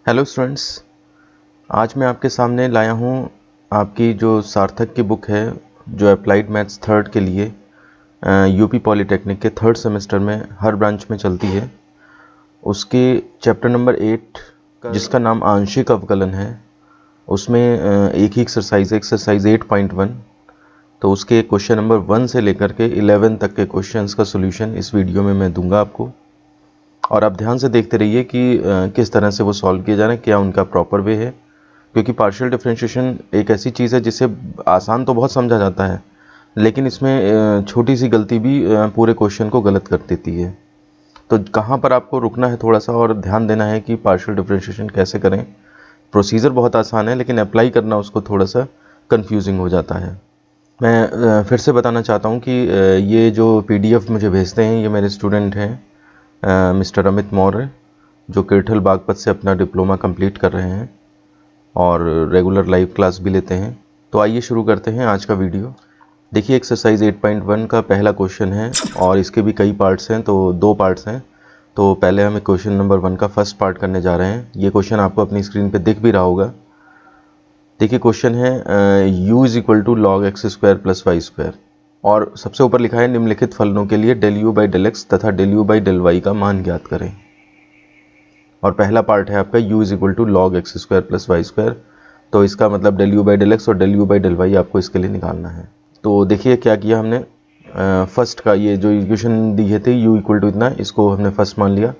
Hello students, आज मैं आपके सामने लाया हूँ आपकी जो सार्थक की बुक है जो अप्लाइड मैथ्स थर्ड के लिए यूपी पॉलिटेक्निक के थर्ड सेमेस्टर में हर ब्रांच में चलती है। उसके चैप्टर नंबर 8 जिसका नाम आंशिक अवकलन है, उसमें एक ही एक्सरसाइज 8.1। तो उसके क्वेश्चन नंबर 1 से लेकर के 11 तक के क्वेश्चंस का सोल्यूशन इस वीडियो में मैं दूंगा आपको, और आप ध्यान से देखते रहिए कि किस तरह से वो सॉल्व किए जा रहे हैं, क्या उनका प्रॉपर वे है। क्योंकि पार्शियल डिफरेंशिएशन एक ऐसी चीज़ है जिसे आसान तो बहुत समझा जाता है, लेकिन इसमें छोटी सी गलती भी पूरे क्वेश्चन को गलत कर देती है। तो कहाँ पर आपको रुकना है थोड़ा सा और ध्यान देना है कि पार्शियल डिफरेंशिएशन कैसे करें। प्रोसीजर बहुत आसान है, लेकिन अप्लाई करना उसको थोड़ा सा कन्फ्यूजिंग हो जाता है। मैं फिर से बताना चाहता हूँ कि ये जो PDF मुझे भेजते हैं ये मेरे स्टूडेंट हैं मिस्टर अमित मौर्य, जो किरठल बागपत से अपना डिप्लोमा कंप्लीट कर रहे हैं और रेगुलर लाइव क्लास भी लेते हैं। तो आइए शुरू करते हैं आज का वीडियो। देखिए, एक्सरसाइज 8.1 का पहला क्वेश्चन है और इसके भी कई पार्ट्स हैं, तो 2 पार्ट्स हैं। तो पहले हम क्वेश्चन नंबर 1 का फर्स्ट पार्ट करने जा रहे हैं। ये क्वेश्चन आपको अपनी स्क्रीन पे दिख भी रहा होगा। देखिए, क्वेश्चन है u = log x² + y², और सबसे ऊपर लिखा है निम्नलिखित फलनों के लिए del u/del x तथा del u/del y का मान ज्ञात करें। और पहला पार्ट है आपका u = log x² + y²। तो इसका मतलब del u/del x और del u/del y आपको इसके लिए निकालना है। तो देखिए क्या किया हमने, फर्स्ट का ये जो इक्वेशन दी है थी u = इतना, इसको हमने फर्स्ट मान लिया।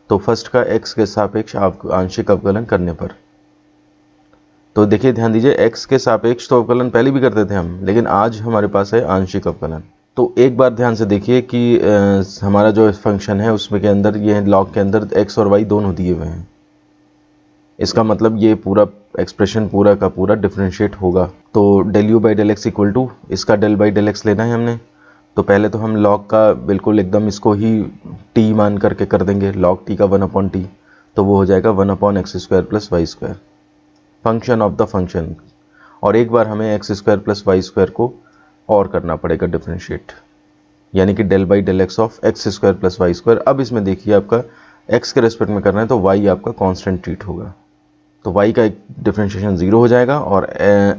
तो फर्स्ट का x के सापेक्ष आप आंशिक अवकलन करने पर, तो देखिए ध्यान दीजिए, x के सापेक्ष तो अवकलन पहले भी करते थे हम, लेकिन आज हमारे पास है आंशिक अवकलन। तो एक बार ध्यान से देखिए कि हमारा जो फंक्शन है उसमें के अंदर ये लॉग के अंदर x और y दोनों दिए हुए हैं। इसका मतलब ये पूरा एक्सप्रेशन पूरा का पूरा डिफरेंशिएट होगा। तो del u/del x = इसका del by del x लेना है हमने। तो पहले तो हम log का बिल्कुल एकदम इसको ही t मान करके कर देंगे, log t का 1/t, तो वो हो जाएगा 1/x² + y², function of the function. और एक बार हमें x² + y² को और करना पड़ेगा डिफरेंशिएट, यानी कि del by del x of x² + y²। अब इसमें देखिए आपका x के रेस्पेक्ट में करना है तो y आपका कांस्टेंट ट्रीट होगा, तो y का एक डिफरेंशिएशन 0 हो जाएगा और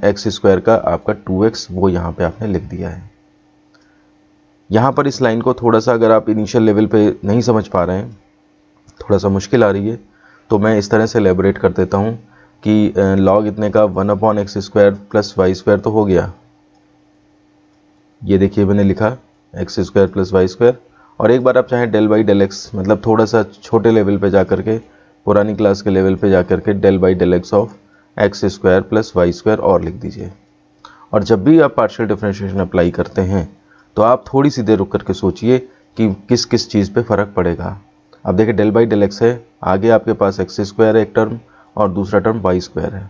x² का आपका 2x वो यहाँ पे आपने लिख दिया है। यहाँ पर इस लाइन को थोड़ा सा अगर आप इनिशियल लेवल पे नहीं समझ पा रहे हैं, थोड़ा सा मुश्किल आ रही है, तो मैं इस तरह से एलेबोरेट कर देता हूँ कि log इतने का 1/x² + y² तो हो गया। ये देखिए मैंने लिखा x² + y², और एक बार आप चाहें del by del x, मतलब थोड़ा सा छोटे लेवल पे जा करके, पुरानी क्लास के लेवल पे जा करके del by del x of x² + y² और लिख दीजिए। और जब भी आप पार्शियल डिफरेंशिएशन अप्लाई करते हैं तो आप थोड़ी सी देर रुक करके सोचिए कि किस किस चीज़ पे फ़र्क पड़ेगा। अब देखिए del by del x है, आगे आपके पास x² है एक टर्म और दूसरा टर्म y² है।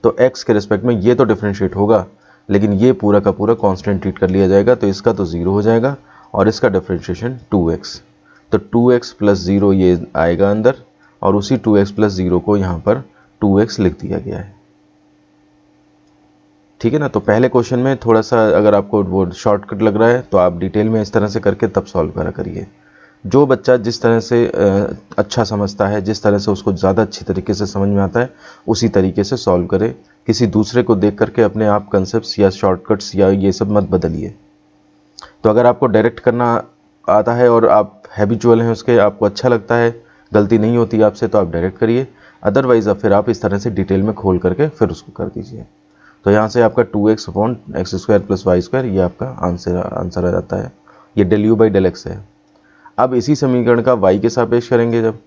तो x के रिस्पेक्ट में ये तो डिफरेंशिएट होगा, लेकिन ये पूरा का पूरा कांस्टेंट ट्रीट कर लिया जाएगा, तो इसका तो 0 हो जाएगा और इसका डिफरेंशिएशन 2x। तो 2x + 0 ये आएगा अंदर, और उसी 2x + 0 को यहाँ पर 2x लिख दिया गया है। ठीक है ना। तो पहले क्वेश्चन में थोड़ा सा अगर आपको वो शॉर्टकट लग रहा है तो आप डिटेल में इस तरह से करके तब सॉल्व करा करिए। जो बच्चा जिस तरह से अच्छा समझता है, जिस तरह से उसको ज़्यादा अच्छी तरीके से समझ में आता है, उसी तरीके से सॉल्व करे। किसी दूसरे को देख करके अपने आप कंसेप्ट्स या शॉर्टकट्स या ये सब मत बदलिए। तो अगर आपको डायरेक्ट करना आता है और आप हैबिचुअल हैं उसके, आपको अच्छा लगता है, गलती नहीं होती आपसे, तो आप डायरेक्ट करिए। अदरवाइज़ अब फिर आप इस तरह से डिटेल में खोल करके फिर उसको कर दीजिए। तो यहाँ से आपका 2x/x² + y² ये आपका आंसर आ जाता है। ये del u/del x है। अब इसी समीकरण का y के सापेक्ष करेंगे जब,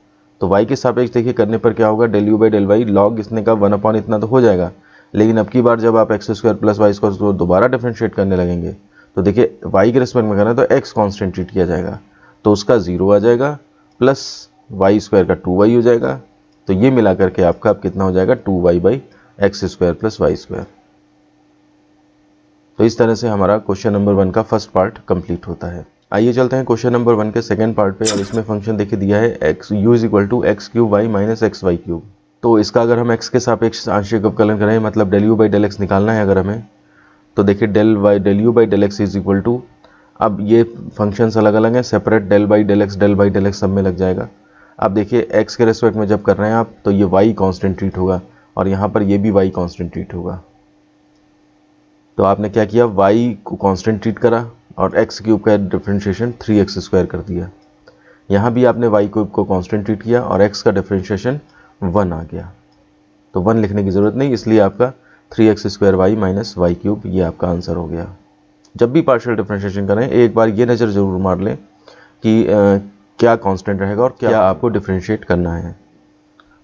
तो y के सापेक्ष देखिए करने पर क्या होगा, del u/del y log इसने का 1/ इतना तो हो जाएगा, लेकिन अब की बार जब आप x² + y² को दोबारा डिफरेंशिएट करने लगेंगे तो देखिए y के रिस्पेक्ट में करना है तो x कांस्टेंट ट्रीट किया जाएगा, तो उसका 0 आ जाएगा प्लस y² का 2y हो जाएगा। तो ये मिला करके आपका अब कितना हो जाएगा, 2y/x² + y²। तो इस तरह से हमारा क्वेश्चन नंबर 1 का फर्स्ट पार्ट कंप्लीट होता है। आइए चलते हैं क्वेश्चन नंबर 1 के सेकंड पार्ट पे। और इसमें फंक्शन देखिए दिया है u = x³ y - xy³। तो इसका अगर हम x के सापेक्ष आंशिक अवकलन करें, मतलब del u/del x निकालना है अगर हमें, तो देखिए del u/del x = अब ये फंक्शंस अलग अलग हैं, separate del by del x सब में लग जाएगा। अब देखिए x के रेस्पेक्ट में जब कर रहे हैं आप तो ये y कांस्टेंट ट्रीट होगा और यहाँ पर ये भी y कांस्टेंट ट्रीट होगा। तो आपने क्या किया, y को कांस्टेंट ट्रीट करा और x क्यूब का डिफरेंशिएशन 3x² कर दिया। यहाँ भी आपने y क्यूब को कांस्टेंट ट्रीट किया और x का डिफरेंशिएशन 1 आ गया। तो 1 लिखने की ज़रूरत नहीं, इसलिए आपका 3x² y minus Y cube ये आपका आंसर हो गया। जब भी पार्शियल डिफरेंशिएशन करें एक बार ये नज़र ज़रूर मार लें कि क्या कांस्टेंट रहेगा और क्या आपको डिफरेंशिएट करना है।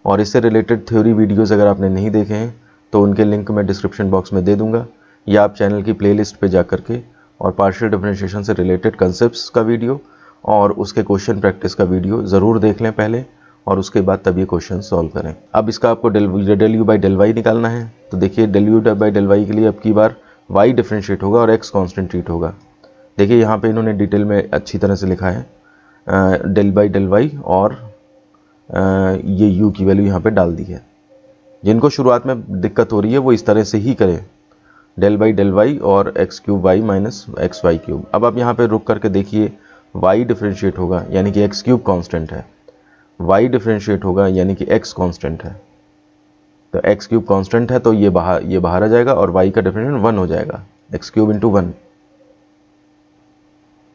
और इससे रिलेटेड थ्योरी वीडियोस अगर आपने नहीं देखे हैं तो उनके लिंक मैं डिस्क्रिप्शन बॉक्स में दे दूंगा, या आप चैनल की प्लेलिस्ट पे जा करके और पार्शियल डिफरेंशिएशन से रिलेटेड कंसेप्ट्स का वीडियो और उसके क्वेश्चन प्रैक्टिस का वीडियो ज़रूर देख लें पहले, और उसके बाद तब ये क्वेश्चन सॉल्व करें। अब इसका आपको del you by del Y निकालना है। तो देखिए del you by del Y के लिए अब की बार y डिफरेंशिएट होगा और x कांस्टेंट ट्रीट होगा। देखिए यहाँ पे इन्होंने डिटेल में अच्छी तरह से लिखा है डेल बाई डेल वाई, और ये u की वैल्यू यहाँ पे डाल दी है। जिनको शुरुआत में दिक्कत हो रही है वो इस तरह से ही करें, डेल बाई डेल वाई और X cube Y minus X Y cube. अब आप यहाँ पे रुक करके देखिए y डिफरेंशिएट होगा यानी कि एक्स क्यूब कांस्टेंट है, y डिफरेंशिएट होगा यानी कि x कांस्टेंट है। तो एक्स क्यूब कांस्टेंट है तो ये बाहर आ जाएगा और y का डिफरेंशिएशन 1 हो जाएगा, X cube into 1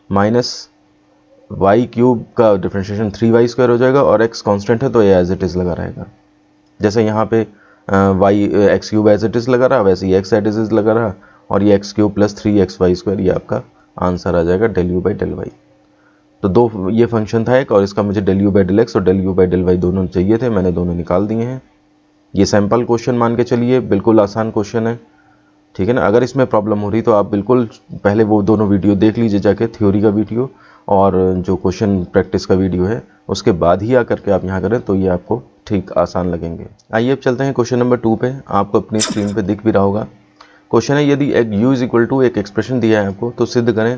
minus Y cube का डिफरेंशिएशन 3y² हो जाएगा, और x कांस्टेंट है तो ये एज इट इज़ लगा रहेगा। जैसे यहाँ पे X cube as it is लगा रहा वैसे ही x एज इट इज़ लगा रहा, और ये एक्स क्यूब प्लस 3xy² ये आपका आंसर आ जाएगा del you by del y. तो दो ये फंक्शन था एक, और इसका मुझे del you by del x और del you by del y दोनों चाहिए थे, मैंने दोनों निकाल दिए हैं। ये सैम्पल क्वेश्चन मान के चलिए, बिल्कुल आसान क्वेश्चन है, ठीक है ना। अगर इसमें प्रॉब्लम हो रही तो आप बिल्कुल पहले वो दोनों वीडियो देख लीजिए जाके, थ्योरी का वीडियो और जो क्वेश्चन प्रैक्टिस का वीडियो है, उसके बाद ही आकर के आप यहाँ करें तो ये आपको ठीक आसान लगेंगे। आइए अब चलते हैं क्वेश्चन नंबर 2 पे। आपको अपनी स्क्रीन पे दिख भी रहा होगा। क्वेश्चन है यदि एक u इज इक्वल टू एक एक्सप्रेशन दिया है आपको तो सिद्ध करें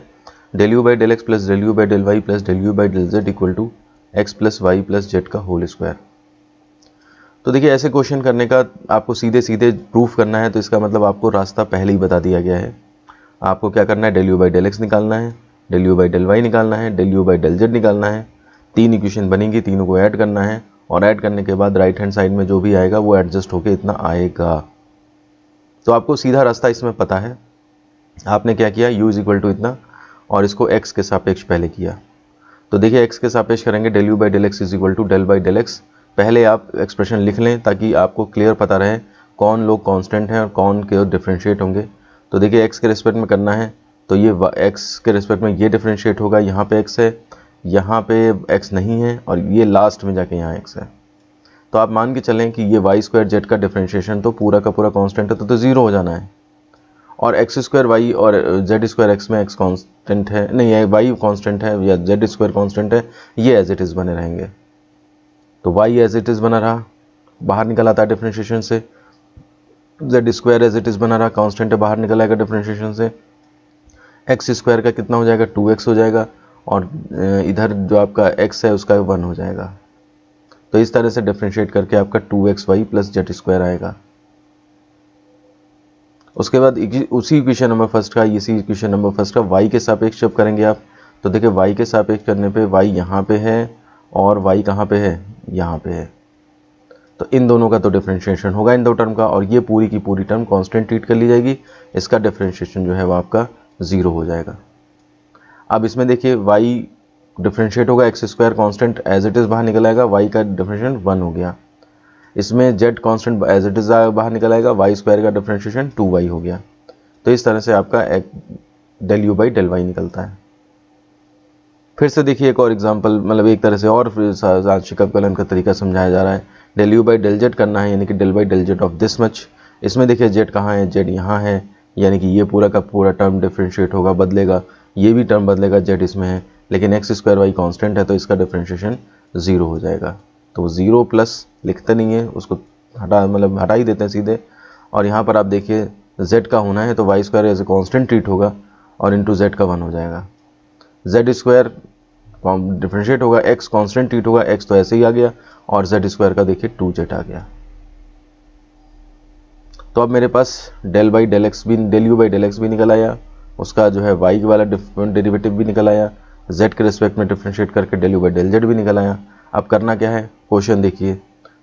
del you by del x plus del you by del Y plus del you by del Z equal to X plus Y plus Z का होल स्क्वायर। तो देखिए ऐसे क्वेश्चन करने का आपको सीधे सीधे प्रूफ करना है तो इसका मतलब आपको रास्ता पहले ही बता दिया गया है। आपको क्या करना है, del you by del X निकालना है, del you by del Y निकालना है, del you by del Z निकालना है। 3 इक्वेशन बनेंगी, तीनों को ऐड करना है, और ऐड करने के बाद राइट हैंड साइड में जो भी आएगा वो एडजस्ट होके इतना आएगा। तो आपको सीधा रास्ता इसमें पता है। आपने क्या किया, u इज इक्वल टू इतना और इसको x के सापेक्ष पहले किया। तो देखिए x के सापेक्ष करेंगे del you by del X is equal to del by del X. पहले आप एक्सप्रेशन लिख लें ताकि आपको क्लियर पता रहे कौन लोग कांस्टेंट हैं और कौन के डिफरेंशिएट होंगे। तो देखिए x के रिस्पेक्ट में करना है तो ये x के रिस्पेक्ट में ये डिफरेंशिएट होगा, यहाँ पे x है, यहाँ पे x नहीं है, और ये लास्ट में जाके यहाँ x है। तो आप मान के चलें कि ये y² z का डिफरेंशिएशन तो पूरा का पूरा कांस्टेंट है, तो 0 हो जाना है। और x² y और z² x में x कांस्टेंट है, नहीं है y कांस्टेंट है या z² कांस्टेंट है, ये एज इट इज़ बने रहेंगे। तो y एज इट इज़ बना रहा, बाहर निकल आता है डिफरेंशिएशन से, z² एज इट इज़ बना रहा, कांस्टेंट है, बाहर निकल आएगा डिफरेंशिएशन से। x² का कितना हो जाएगा, 2x हो जाएगा, और इधर जो आपका x है उसका 1 हो जाएगा। तो इस तरह से डिफरेंशिएट करके आपका 2xy प्लस z² आएगा। उसके बाद उसी इक्वेशन नंबर फर्स्ट का, इसी इक्वेशन नंबर फर्स्ट का y के सापेक्ष जब करेंगे आप, तो देखिए y के सापेक्ष करने पे y यहाँ पे है और y कहाँ पे है, यहाँ पे है। तो इन दोनों का तो डिफरेंशिएशन होगा इन दो टर्म का, और ये पूरी की पूरी टर्म कांस्टेंट ट्रीट कर ली जाएगी। इसका डिफरेंशिएशन जो है वो आपका 0 हो जाएगा। अब इसमें देखिए y डिफरेंशिएट होगा, x² constant as it is बाहर निकल आएगा, y का डिफरेंशिएशन 1 हो गया। इसमें z constant as it is बाहर निकल आएगा, y² का डिफरेंशिएशन 2y हो गया। तो इस तरह से आपका del you by del Y निकलता है। फिर से देखिए एक और एग्जांपल, मतलब एक तरह से और आंशिक अवकलन का तरीका समझाया जा रहा है। Del you by del Z करना है, यानी कि del by del Z of this much. इसमें देखिए जेड कहाँ है, जेड यहाँ है, यानी कि ये पूरा का पूरा टर्म डिफरेंशिएट होगा, बदलेगा, ये भी टर्म बदलेगा, जेड इसमें है, लेकिन x² y कांस्टेंट है तो इसका डिफरेंशिएशन 0 हो जाएगा। तो 0 प्लस लिखते नहीं है, उसको हटा ही देते हैं सीधे। और यहाँ पर आप देखिए z का होना है तो y² as a constant treat होगा और इंटू z का 1 हो जाएगा। z² डिफरेंशिएट होगा, x कांस्टेंट ट्रीट होगा, x तो ऐसे ही आ गया, और z² का देखिए 2z आ गया। तो अब मेरे पास del you by del x भी निकल आया, उसका जो है y वाला डेरिवेटिव भी निकल आया, z के रिस्पेक्ट में डिफरेंशिएट करके del you by del Z भी निकल आया। अब करना क्या है, क्वेश्चन देखिए,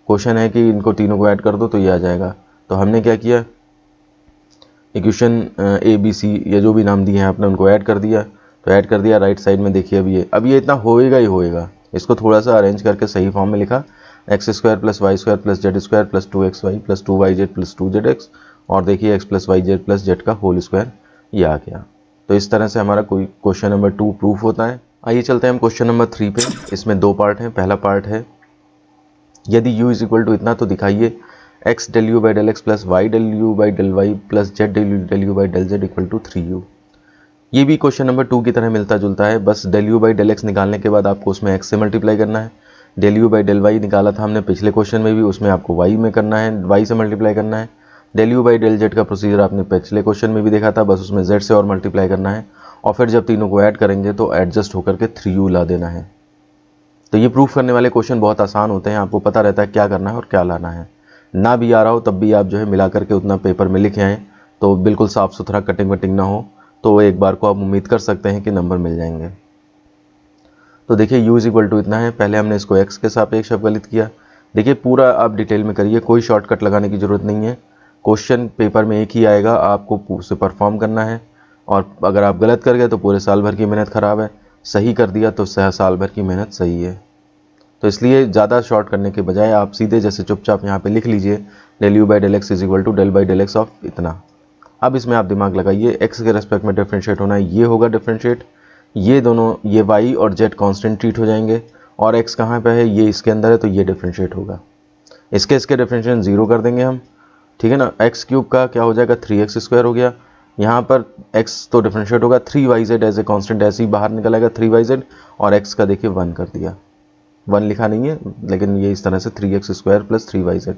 क्वेश्चन है कि इनको तीनों को ऐड कर दो तो ये आ जाएगा। तो हमने क्या किया, इक्वेशन ए बी सी या जो भी नाम दिए हैं आपने उनको ऐड कर दिया। तो ऐड कर दिया, राइट साइड में देखिए अब ये इतना होएगा ही होएगा। इसको थोड़ा सा अरेंज करके सही फॉर्म में लिखा, X square plus Y square plus Z square plus 2xy plus 2yz plus 2zx, और देखिए X plus Y Z plus Z का होल स्क्वायर, ये आ गया। तो इस तरह से हमारा कोई क्वेश्चन नंबर 2 प्रूफ होता है। आइए चलते हैं हम क्वेश्चन नंबर 3 पे। इसमें दो पार्ट हैं। पहला पार्ट है, यदि u इज इक्वल टू इतना तो दिखाइए x del u by del x plus Y del you by del Y plus Z del you by del Z equal to 3u। ये भी क्वेश्चन नंबर 2 की तरह मिलता जुलता है, बस del you by del X निकालने के बाद आपको उसमें x से मल्टीप्लाई करना है। Del you by del Y निकाला था हमने पिछले क्वेश्चन में भी, उसमें आपको y में करना है, y से मल्टीप्लाई करना है। Del you by del Z का प्रोसीजर आपने पिछले क्वेश्चन में भी देखा था, बस उसमें z से और मल्टीप्लाई करना है, और फिर जब तीनों को ऐड करेंगे तो एडजस्ट होकर के 3u ला देना है। तो ये प्रूफ करने वाले क्वेश्चन बहुत आसान होते हैं, आपको पता रहता है क्या करना है और क्या लाना है। ना भी आ रहा हो तब भी आप जो है मिला करके उतना पेपर में लिखे आएँ, तो बिल्कुल साफ़ सुथरा कटिंग वटिंग ना हो, तो एक बार को आप उम्मीद कर सकते हैं कि नंबर मिल जाएंगे। तो देखिए u इज इक्वल टू इतना है, पहले हमने इसको x के सापेक्ष अवकलित किया। देखिए पूरा आप डिटेल में करिए, कोई शॉर्टकट लगाने की ज़रूरत नहीं है। क्वेश्चन पेपर में एक ही आएगा, आपको उसे परफॉर्म करना है, और अगर आप गलत कर गए तो पूरे साल भर की मेहनत ख़राब है, सही कर दिया तो साल भर की मेहनत सही है। तो इसलिए ज़्यादा शॉर्ट करने के बजाय आप सीधे जैसे चुपचाप यहाँ पे लिख लीजिए, del you by del X is equal to del by del x of इतना। अब इसमें आप दिमाग लगाइए, x के रेस्पेक्ट में डिफरेंशिएट होना है, ये होगा डिफरेंशिएट, ये दोनों ये y और z कांस्टेंट ट्रीट हो जाएंगे, और x कहाँ पे है, ये इसके अंदर है, तो ये डिफरेंशिएट होगा। इसके डिफरेंशिएशन 0 कर देंगे हम, ठीक है ना। एक्स क्यूब का क्या हो जाएगा, 3x स्क्वायर हो गया। यहाँ पर x तो डिफरेंशिएट होगा, 3yz एज ए कॉन्स्टेंट ऐसे ही बाहर निकल आएगा 3yz, और x का देखिए 1 कर दिया, 1 लिखा नहीं है लेकिन ये इस तरह से 3x स्क्वायर प्लस 3yz।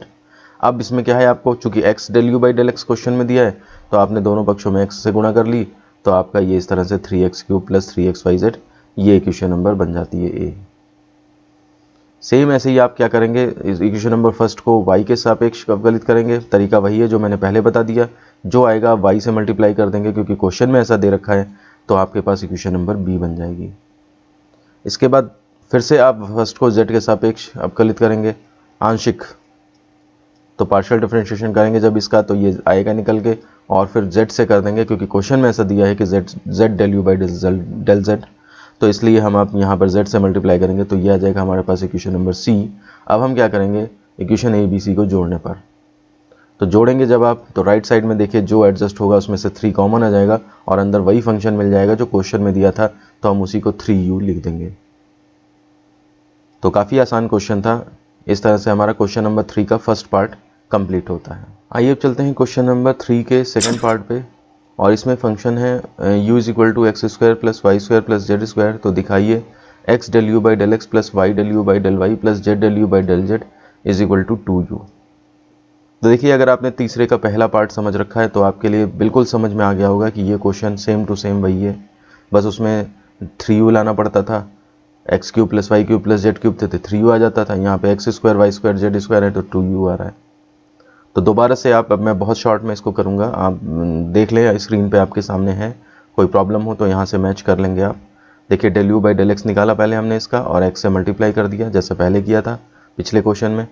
अब इसमें क्या है, आपको चूंकि x del you by del X question में दिया है, तो आपने दोनों पक्षों में x से गुणा कर ली, तो आपका ये इस तरह से 3x क्यूब प्लस 3xyz, ये इक्वेशन नंबर बन जाती है a। सेम ऐसे ही आप क्या करेंगे, इस इक्वेशन नंबर फर्स्ट को y के सापेक्ष अवकलित करेंगे। तरीका वही है जो मैंने पहले बता दिया, जो आएगा आप y से मल्टीप्लाई कर देंगे, क्योंकि क्वेश्चन में ऐसा दे रखा है, तो आपके पास इक्वेशन नंबर b बन जाएगी। इसके बाद फिर से आप फर्स्ट को z के सापेक्ष अवकलित करेंगे, आंशिक, तो पार्शियल डिफरेंशिएशन करेंगे जब इसका, तो ये आएगा निकल के, और फिर z से कर देंगे, क्योंकि क्वेश्चन में ऐसा दिया है कि z del you by del z, तो इसलिए हम आप यहाँ पर z से मल्टीप्लाई करेंगे, तो ये आ जाएगा हमारे पास इक्वेशन नंबर c। अब हम क्या करेंगे, इक्वेशन ए बी सी को जोड़ने पर, तो जोड़ेंगे जब आप, तो राइट साइड में देखिए जो एडजस्ट होगा उसमें से 3 कॉमन आ जाएगा, और अंदर वही फंक्शन मिल जाएगा जो क्वेश्चन में दिया था, तो हम उसी को 3u लिख देंगे। तो काफ़ी आसान क्वेश्चन था। इस तरह से हमारा क्वेश्चन नंबर 3 का फर्स्ट पार्ट कंप्लीट होता है। आइए अब चलते हैं क्वेश्चन नंबर 3 के सेकंड पार्ट पे, और इसमें फंक्शन है u is equal to x square plus Y square plus Z square. तो दिखाइए x del you by del x plus Y del you by del Y plus Z del you by del Z is equal to 2u। तो देखिए अगर आपने तीसरे का पहला part समझ रखा है तो आपके लिए बिल्कुल समझ में आ गया होगा कि ये क्वेश्चन सेम टू सेम वही है, बस उसमें 3u लाना पड़ता था, X cube plus Y cube plus Z cube थे तो 3u आ जाता था, यहाँ पे X square Y square Z square है तो 2u आ रहा है। तो दोबारा से आप, अब मैं बहुत शॉर्ट में इसको करूँगा, आप देख लें स्क्रीन पे आपके सामने है, कोई प्रॉब्लम हो तो यहाँ से मैच कर लेंगे आप। देखिए del you by del x निकाला पहले हमने इसका, और एक्स से मल्टीप्लाई कर दिया जैसे पहले किया था पिछले क्वेश्चन में।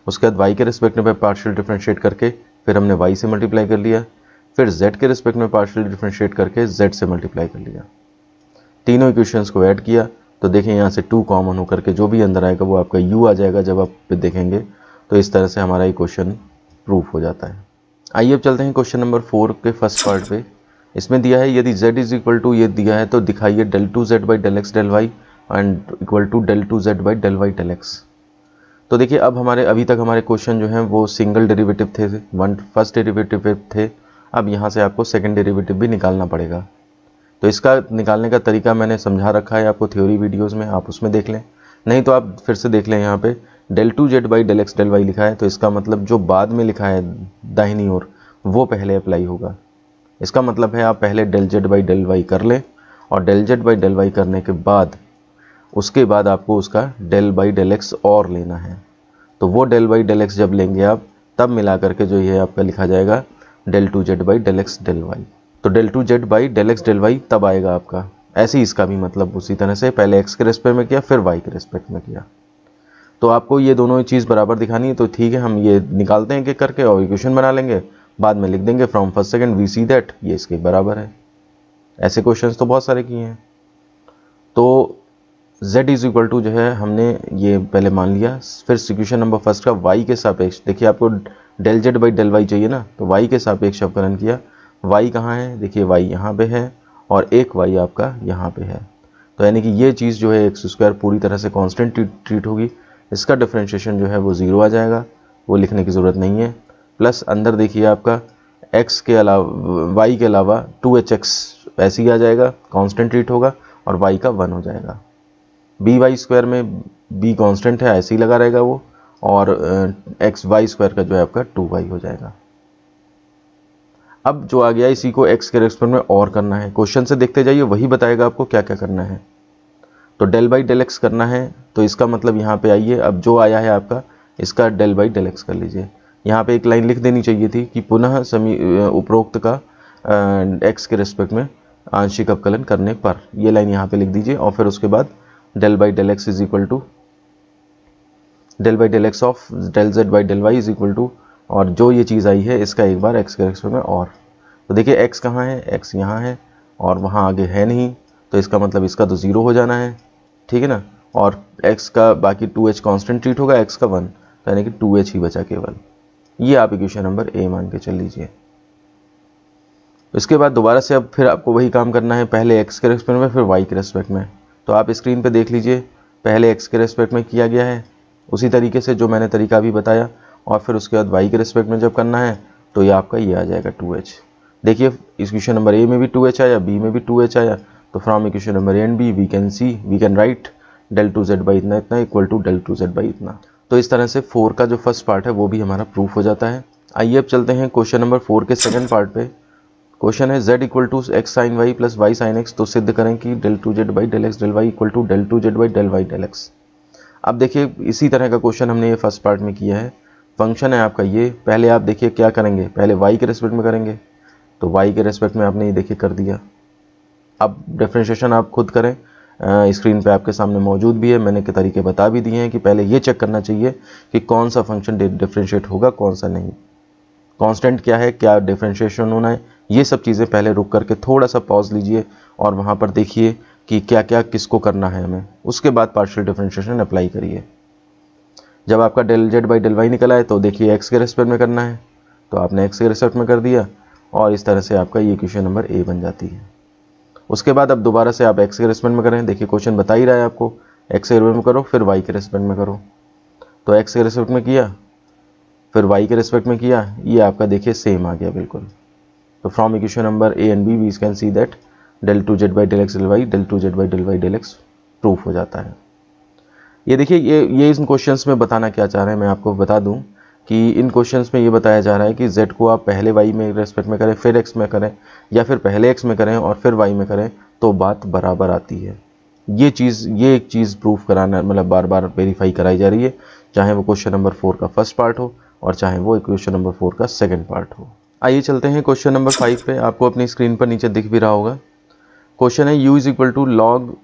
उसके बाद वाई के रिस्पेक्ट में पार्शियल डिफरेंशिएट करके फिर हमने वाई से मल्टीप्लाई कर लिया, फिर जेड के रिस्पेक्ट में पार्शियल डिफरेंशिएट करके जेड से मल्टीप्लाई कर लिया। तीनों इक्वेशंस को ऐड किया, तो देखें यहाँ से 2 कॉमन होकर के जो भी अंदर आएगा वो आपका u आ जाएगा जब आप देखेंगे। तो इस तरह से हमारा ये क्वेश्चन प्रूफ हो जाता है। आइए अब चलते हैं क्वेश्चन नंबर 4 के फर्स्ट पार्ट पे। इसमें दिया है यदि z इज इक्वल टू, ये दिया है तो दिखाइए del 2z by del x del Y and equal to del 2z by del Y del X. तो देखिए अब हमारे अभी तक हमारे क्वेश्चन जो हैं वो सिंगल डेरिवेटिव थे, फर्स्ट डेरिवेटिव थे, अब यहाँ से आपको सेकेंड डेरिवेटिव भी निकालना पड़ेगा। तो इसका निकालने का तरीका मैंने समझा रखा है आपको थ्योरी वीडियोस में, आप उसमें देख लें, नहीं तो आप फिर से देख लें। यहाँ पे del 2z by del x del Y लिखा है, तो इसका मतलब जो बाद में लिखा है दाहिनी ओर वो पहले अप्लाई होगा। इसका मतलब है आप पहले del z by del Y कर लें, और del z by del Y करने के बाद उसके बाद आपको उसका डेल बाई डेल एक्स और लेना है। तो वो डेल बाई डेल एक्स जब लेंगे आप, तब मिला करके जो ये आपका लिखा जाएगा del 2z by del x del y. तो del 2z by del x del y तब आएगा आपका। ऐसे ही इसका भी मतलब उसी तरह से पहले x के रेस्पेक्ट में किया फिर y के रेस्पेक्ट में किया। तो आपको ये दोनों चीज़ बराबर दिखानी है, तो ठीक है, हम ये निकालते हैं एक करके और इक्वेशन बना लेंगे, बाद में लिख देंगे from first second we see that ये इसके बराबर है। ऐसे क्वेश्चंस तो बहुत सारे किए हैं। तो z इज इक्वल टू जो है हमने ये पहले मान लिया, फिर इक्वेशन नंबर फर्स्ट का y के सापेक्ष, देखिए आपको del z by del Y चाहिए ना, तो y के सापेक्ष अवकलन किया। y कहाँ है, देखिए y यहाँ पे है और एक y आपका यहाँ पे है, तो यानी कि ये चीज़ जो है एक्स स्क्वायर पूरी तरह से कांस्टेंट ट्रीट होगी। इसका डिफरेंशिएशन जो है वो 0 आ जाएगा, वो लिखने की ज़रूरत नहीं है। प्लस अंदर देखिए आपका x के अलावा y के अलावा 2hx ऐसे ही आ जाएगा, कांस्टेंट ट्रीट होगा और y का 1 हो जाएगा। बी वाई स्क्वायर में b कांस्टेंट है, ऐसे ही लगा रहेगा वो, और एक्स वाई स्क्वायर का जो है आपका 2y हो जाएगा। अब जो आ गया इसी को x के रेस्पेक्ट में और करना है, क्वेश्चन से देखते जाइए, वही बताएगा आपको क्या क्या करना है। तो डेल बाई डेल एक्स करना है, तो इसका मतलब यहाँ पे आइए, अब जो आया है आपका इसका डेल बाई डेल एक्स कर लीजिए। यहाँ पे एक लाइन लिख देनी चाहिए थी कि पुनः उपरोक्त का x के रेस्पेक्ट में आंशिक अवकलन करने पर, ये लाइन यहाँ पे लिख दीजिए और फिर उसके बाद del by del X is equal to del by del x of del Z by del Y is equal to, और जो ये चीज़ आई है इसका एक बार x के रेस्पेक्ट में और। तो देखिए x कहाँ है, x यहाँ है और वहाँ आगे है नहीं, तो इसका मतलब इसका तो 0 हो जाना है, ठीक है ना। और x का बाकी 2h कांस्टेंट ट्रीट होगा, x का 1, तो यानी कि 2h ही बचा केवल। ये आप इक्वेशन नंबर ए मान के चल लीजिए। इसके बाद दोबारा से अब फिर आपको वही काम करना है, पहले x के रेस्पेक्ट में फिर y के रेस्पेक्ट में। तो आप स्क्रीन पे देख लीजिए, पहले x के रेस्पेक्ट में किया गया है उसी तरीके से जो मैंने तरीका भी बताया, और फिर उसके बाद y के रेस्पेक्ट में जब करना है तो ये आपका ये आ जाएगा 2h। देखिए इक्वेशन नंबर ए में भी 2h आया, बी में भी 2h आया, तो from equation number A and B we can write del two Z by इतना इतना equal to del two Z by इतना। तो इस तरह से 4 का जो फर्स्ट पार्ट है वो भी हमारा प्रूफ हो जाता है। आइए अब चलते हैं क्वेश्चन नंबर 4 के सेकंड पार्ट पे। क्वेश्चन है z equal to X sine Y plus Y sine X, तो सिद्ध करें कि del two Z by del x del Y equal to del two Z by del Y del X. अब देखिए इसी तरह का क्वेश्चन हमने ये फर्स्ट पार्ट में किया है। फंक्शन है आपका ये, पहले आप देखिए क्या करेंगे, पहले y के रेस्पेक्ट में करेंगे, तो y के रेस्पेक्ट में आपने ये देखिए कर दिया। अब डिफरेंशिएशन आप खुद करें, स्क्रीन पे आपके सामने मौजूद भी है, मैंने के तरीके बता भी दिए हैं कि पहले ये चेक करना चाहिए कि कौन सा फंक्शन डिफरेंशिएट होगा कौन सा नहीं, कांस्टेंट क्या है, क्या डिफरेंशिएशन होना है, ये सब चीज़ें पहले रुक करके थोड़ा सा पॉज लीजिए और वहाँ पर देखिए कि क्या क्या किसको करना है हमें, उसके बाद पार्शियल डिफरेंशिएशन अप्लाई करिए। जब आपका del Z by del Y निकल आए तो देखिए एक्स के रेस्पेक्ट में करना है, तो आपने एक्स के रेस्पेक्ट में कर दिया और इस तरह से आपका ये इक्वेशन नंबर ए बन जाती है। उसके बाद अब दोबारा से आप एक्स के रेस्पेक्ट में करें, देखिए क्वेश्चन बता ही रहा है आपको, एक्स के रेस्पेक्ट में करो फिर वाई के रेस्पेक्ट में करो, तो एक्स के रेस्पेक्ट में किया फिर वाई के रेस्पेक्ट में किया, ये आपका देखिए सेम आ गया बिल्कुल। तो from equation number A and B we can see that del two Z by del x del Y del two Z by del Y del X proof हो जाता है। ये देखिए ये इन क्वेश्चंस में बताना क्या चाह रहे हैं, मैं आपको बता दूं कि इन क्वेश्चंस में ये बताया जा रहा है कि z को आप पहले y में रेस्पेक्ट में करें फिर x में करें, या फिर पहले x में करें और फिर y में करें, तो बात बराबर आती है। ये एक चीज़ प्रूफ कराना, मतलब बार बार वेरीफाई कराई जा रही है, चाहे वो क्वेश्चन नंबर 4 का फर्स्ट पार्ट हो और चाहे वो क्वेश्चन नंबर 4 का सेकेंड पार्ट हो। आइए चलते हैं क्वेश्चन नंबर 5 पे, आपको अपनी स्क्रीन पर नीचे दिख भी रहा होगा। क्वेश्चन है u is equal to log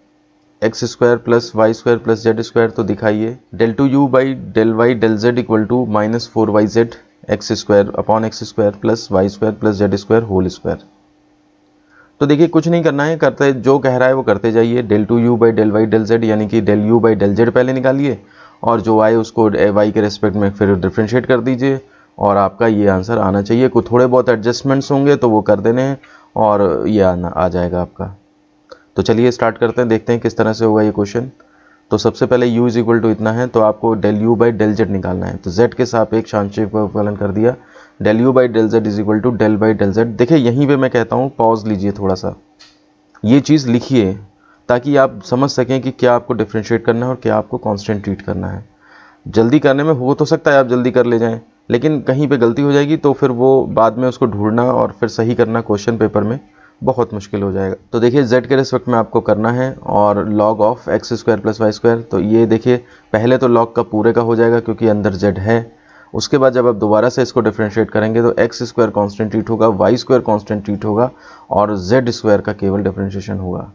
x square plus Y square plus Z square, तो दिखाइए del two you by del Y del Z equal to minus 4yz X square upon x square plus Y square plus Z square whole square. तो देखिए कुछ नहीं करना है, करते जो कह रहा है वो करते जाइए। Del two you by del Y del Z यानी कि del you by del Z पहले निकालिए और जो आए उसको वाई के रेस्पेक्ट में फिर डिफ्रेंशिएट कर दीजिए और आपका ये आंसर आना चाहिए। कुछ थोड़े बहुत एडजस्टमेंट्स होंगे तो वो कर देने हैं और ये आ जाएगा आपका। तो चलिए स्टार्ट करते हैं, देखते हैं किस तरह से होगा ये क्वेश्चन। तो सबसे पहले u इज इक्वल टू इतना है, तो आपको del you by del Z निकालना है। तो z के सापेक्ष आंशिक अवकलन कर दिया, del you by del Z is equal to del by del Z. देखिए यहीं पे मैं कहता हूँ पॉज लीजिए थोड़ा सा, ये चीज़ लिखिए ताकि आप समझ सकें कि क्या आपको डिफ्रेंशिएट करना है और क्या आपको कांस्टेंट ट्रीट करना है। जल्दी करने में हो तो सकता है आप जल्दी कर ले जाएं, लेकिन कहीं पे गलती हो जाएगी तो फिर वो बाद में उसको ढूंढना और फिर सही करना क्वेश्चन पेपर में बहुत मुश्किल हो जाएगा। तो देखिए z के रेस्पेक्ट में आपको करना है और log of x square plus Y square, तो ये देखिए पहले तो log का पूरे का हो जाएगा क्योंकि अंदर z है। उसके बाद जब आप दोबारा से इसको डिफरेंशिएट करेंगे तो एक्स स्क्वायर कॉन्स्टेंट ट्रीट होगा, वाई स्क्वायर कॉन्स्टेंट ट्रीट होगा और जेड स्क्वायर का केवल डिफरेंशिएशन होगा।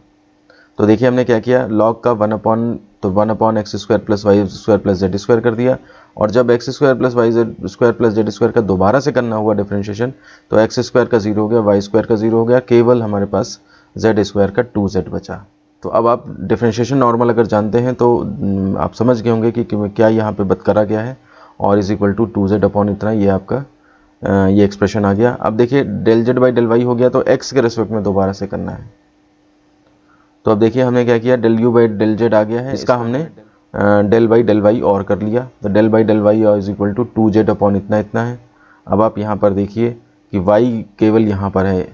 तो देखिए हमने क्या किया, log का 1 अपॉन तो 1/x² plus Y square plus Z square कर दिया। और जब x² plus Y square plus Z square का दोबारा से करना हुआ डिफ्रेंशिएशन, तो x² का 0 हो गया, y² का 0 हो गया, केवल हमारे पास z² का 2z बचा। तो अब आप डिफ्रेंशिएशन नॉर्मल अगर जानते हैं तो आप समझ गए होंगे कि क्या यहाँ पे बत करा गया है, और is equal to 2z upon इतना, ये आपका ये एक्सप्रेशन आ गया। अब देखिए del Z by del Y हो गया, तो x के रेस्पेक्ट में दोबारा से करना है। तो अब देखिए हमने क्या किया, del you by del z आ गया है, इसका हमने डेल बाई डेल वाई और कर लिया। तो del by del Y is equal to 2z upon इतना इतना है। अब आप यहाँ पर देखिए कि y केवल यहाँ पर है,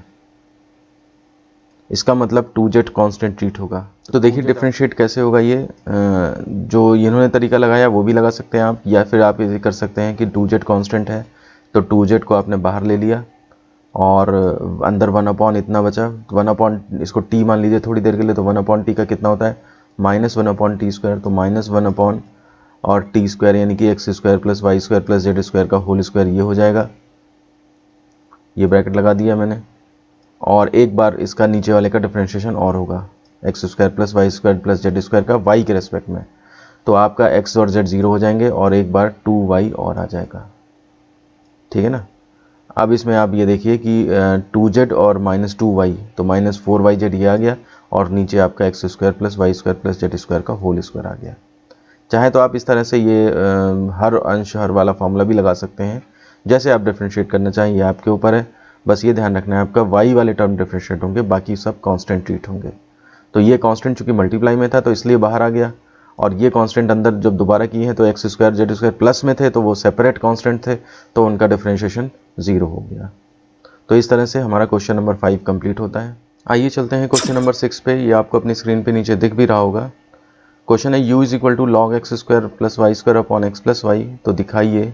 इसका मतलब 2z कांस्टेंट ट्रीट होगा। तो देखिए डिफ्रेंशिएट कैसे होगा, ये जो इन्होंने तरीका लगाया वो भी लगा सकते हैं आप, या फिर आप ये कर सकते हैं कि 2z कांस्टेंट है तो 2z को आपने बाहर ले लिया और अंदर 1 अपॉन इतना बचा, 1 अपॉन इसको t मान लीजिए थोड़ी देर के लिए, तो 1 अपॉन टी का कितना होता है -1 अपॉन टी स्क्वायर, तो -1 अपॉन और टी स्क्वायर यानी कि x² plus Y square plus Z square का होल स्क्वायर, ये हो जाएगा। ये ब्रैकेट लगा दिया मैंने, और एक बार इसका नीचे वाले का डिफ्रेंशिएशन और होगा, x² plus Y square plus Z square का y के रेस्पेक्ट में। तो आपका x और z 0 हो जाएंगे और एक बार 2y और आ जाएगा, ठीक है ना। अब इसमें आप ये देखिए कि 2z और -2y, तो -4yz ये आ गया, और नीचे आपका x² plus Y square plus Z square का होल स्क्वायर आ गया। चाहे तो आप इस तरह से ये हर अंश हर वाला फॉर्मूला भी लगा सकते हैं, जैसे आप डिफ्रेंशिएट करना चाहें, ये आपके ऊपर है। बस ये ध्यान रखना है आपका y वाले टर्म डिफ्रेंशिएट होंगे, बाकी सब कांस्टेंट ट्रीट होंगे। तो ये कांस्टेंट चूंकि मल्टीप्लाई में था तो इसलिए बाहर आ गया, और ये कांस्टेंट अंदर जब दोबारा किए हैं तो x² z² प्लस में थे, तो वो सेपरेट कांस्टेंट थे, तो उनका डिफ्रेंशिएशन 0 हो गया। तो इस तरह से हमारा क्वेश्चन नंबर 5 कंप्लीट होता है। आइए चलते हैं क्वेश्चन नंबर 6 पे। ये आपको अपनी स्क्रीन पे नीचे दिख भी रहा होगा। क्वेश्चन है u is equal to log x² plus Y square upon x plus y. तो दिखाइए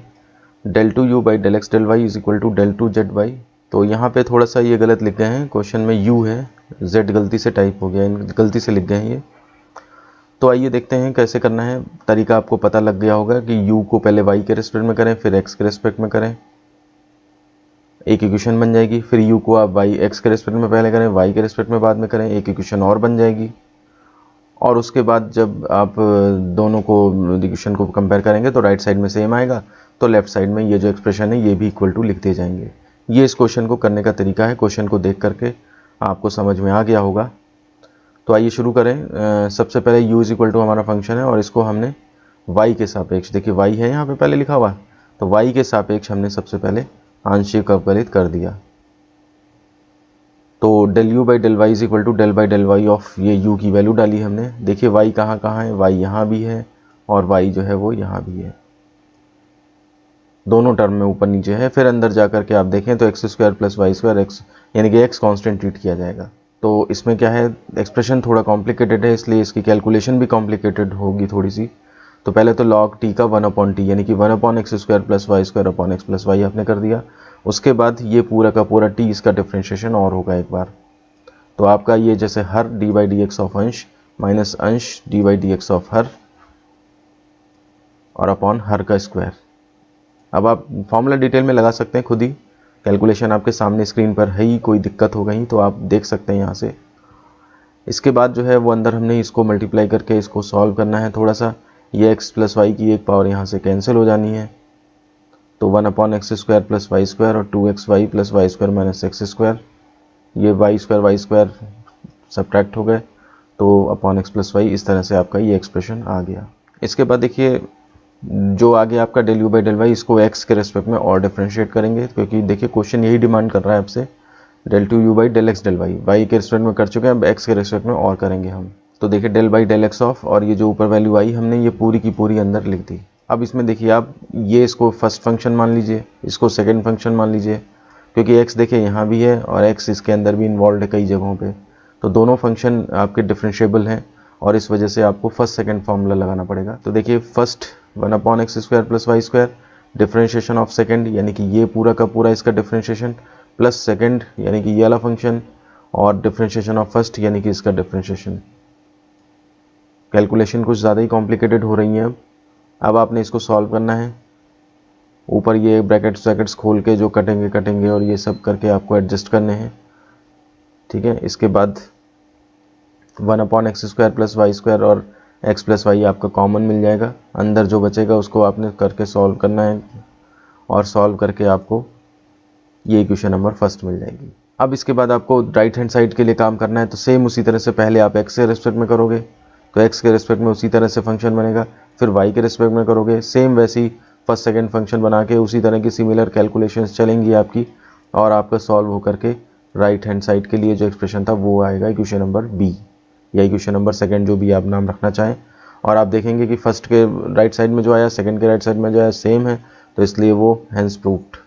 del 2u by del x del y is equal to del 2z y। तो यहाँ पे थोड़ा सा ये गलत लिख गए हैं, क्वेश्चन में u है, z गलती से टाइप हो गया, गलती से लिख गए हैं ये। तो आइए देखते हैं कैसे करना है। तरीका आपको पता लग गया होगा कि u को पहले y के रेस्पेक्ट में करें, फिर x के रेस्पेक्ट में करें, एक इक्वेशन बन जाएगी। फिर u को आप x के रेस्पेक्ट में पहले करें, y के रेस्पेक्ट में बाद में करें, एक इक्वेशन और बन जाएगी। और उसके बाद जब आप दोनों को इक्वेशन को कंपेयर करेंगे तो राइट साइड में सेम आएगा, तो लेफ्ट साइड में ये जो एक्सप्रेशन है ये भी इक्वल टू लिख दिए जाएंगे। ये इस क्वेश्चन को करने का तरीका है। क्वेश्चन को देख करके आपको समझ में आ गया होगा। तो आइए शुरू करें। सबसे पहले u इज इक्वल टू हमारा फंक्शन है, और इसको हमने y के सापेक्ष, देखिए y है यहाँ पे पहले लिखा हुआ, तो y के सापेक्ष हमने सबसे पहले आंशिक अवकलित कर दिया। तो del u by del y is equal to del by del y of, ये u की वैल्यू डाली हमने। देखिए y कहाँ कहाँ है, y यहाँ भी है और y जो है वो यहाँ भी है, दोनों टर्म में ऊपर नीचे है। फिर अंदर जाकर के आप देखें तो x² plus Y square x यानी कि x कांस्टेंट ट्रीट किया जाएगा। तो इसमें क्या है, एक्सप्रेशन थोड़ा कॉम्प्लिकेटेड है, इसलिए इसकी कैलकुलेशन भी कॉम्प्लिकेटेड होगी थोड़ी सी। तो पहले तो log t का 1 अपॉन टी यानी कि 1 upon x² plus Y square upon x plus y आपने कर दिया। उसके बाद ये पूरा का पूरा t इसका डिफ्रेंशिएशन और होगा एक बार। तो आपका ये जैसे हर d by d x of अंश माइनस अंश d by d x of हर और अपॉन हर का स्क्वायर। अब आप फॉर्मूला डिटेल में लगा सकते हैं खुद ही, कैलकुलेशन आपके सामने स्क्रीन पर है ही, कोई दिक्कत हो गई तो आप देख सकते हैं यहाँ से। इसके बाद जो है वो अंदर हमने इसको मल्टीप्लाई करके इसको सॉल्व करना है थोड़ा सा। ये x प्लस वाई की एक पावर यहाँ से कैंसिल हो जानी है, तो 1 upon x² plus Y square और 2xy plus Y square minus x square, ये वाई स्क्वायर सब्ट्रैक्ट हो गए, तो अपॉन x प्लस वाई। इस तरह से आपका ये एक्सप्रेशन आ गया। इसके बाद देखिए जो आगे आपका del u by del y, इसको x के रेस्पेक्ट में और डिफ्रेंशिएट करेंगे, क्योंकि देखिए क्वेश्चन यही डिमांड कर रहा है आपसे, del 2u by del x del y, y के रेस्पेक्ट में कर चुके हैं, अब x के रेस्पेक्ट में और करेंगे हम। तो देखिए del by del x of, और ये जो ऊपर वैल्यू आई हमने ये पूरी की पूरी अंदर लिख दी। अब इसमें देखिए आप ये इसको फर्स्ट फंक्शन मान लीजिए, इसको सेकेंड फंक्शन मान लीजिए, क्योंकि x देखिए यहाँ भी है और x इसके अंदर भी इन्वॉल्व है कई जगहों पे, तो दोनों फंक्शन आपके डिफरेंशिएबल हैं, और इस वजह से आपको फर्स्ट सेकंड फार्मूला लगाना पड़ेगा। तो देखिए first 1 upon x² plus Y square, differentiation of second यानी कि ये पूरा का पूरा इसका डिफरेंशिएशन, प्लस सेकंड यानी कि ये वाला फंक्शन, और डिफरेंशिएशन ऑफ फर्स्ट यानी कि इसका डिफरेंशिएशन। कैलकुलेशन कुछ ज़्यादा ही कॉम्प्लिकेटेड हो रही है। अब आपने इसको सॉल्व करना है, ऊपर ये ब्रैकेट्स खोल के जो कटेंगे और ये सब करके आपको एडजस्ट करने हैं, ठीक है। इसके बाद 1 upon x² plus Y square और एक्स प्लस वाई आपका कॉमन मिल जाएगा, अंदर जो बचेगा उसको आपने करके सॉल्व करना है और सॉल्व करके आपको ये इक्वेशन नंबर फर्स्ट मिल जाएगी। अब इसके बाद आपको राइट हैंड साइड के लिए काम करना है, तो सेम उसी तरह से पहले आप एक्स के रिस्पेक्ट में करोगे तो एक्स के रिस्पेक्ट में उसी तरह से फंक्शन बनेगा, फिर वाई के रिस्पेक्ट में करोगे सेम वैसी फर्स्ट सेकंड फंक्शन बना के उसी तरह की सिमिलर कैलकुलेशंस चलेंगी आपकी, और आपका सॉल्व होकर के राइट हैंड साइड के लिए जो एक्सप्रेशन था वो आएगा इक्वेशन नंबर बी या इक्वेशन नंबर सेकंड, जो भी आप नाम रखना चाहें। और आप देखेंगे कि फर्स्ट के राइट साइड में जो आया सेकंड के राइट साइड में जो आया सेम है, तो इसलिए वो हैंस प्रूव्ड।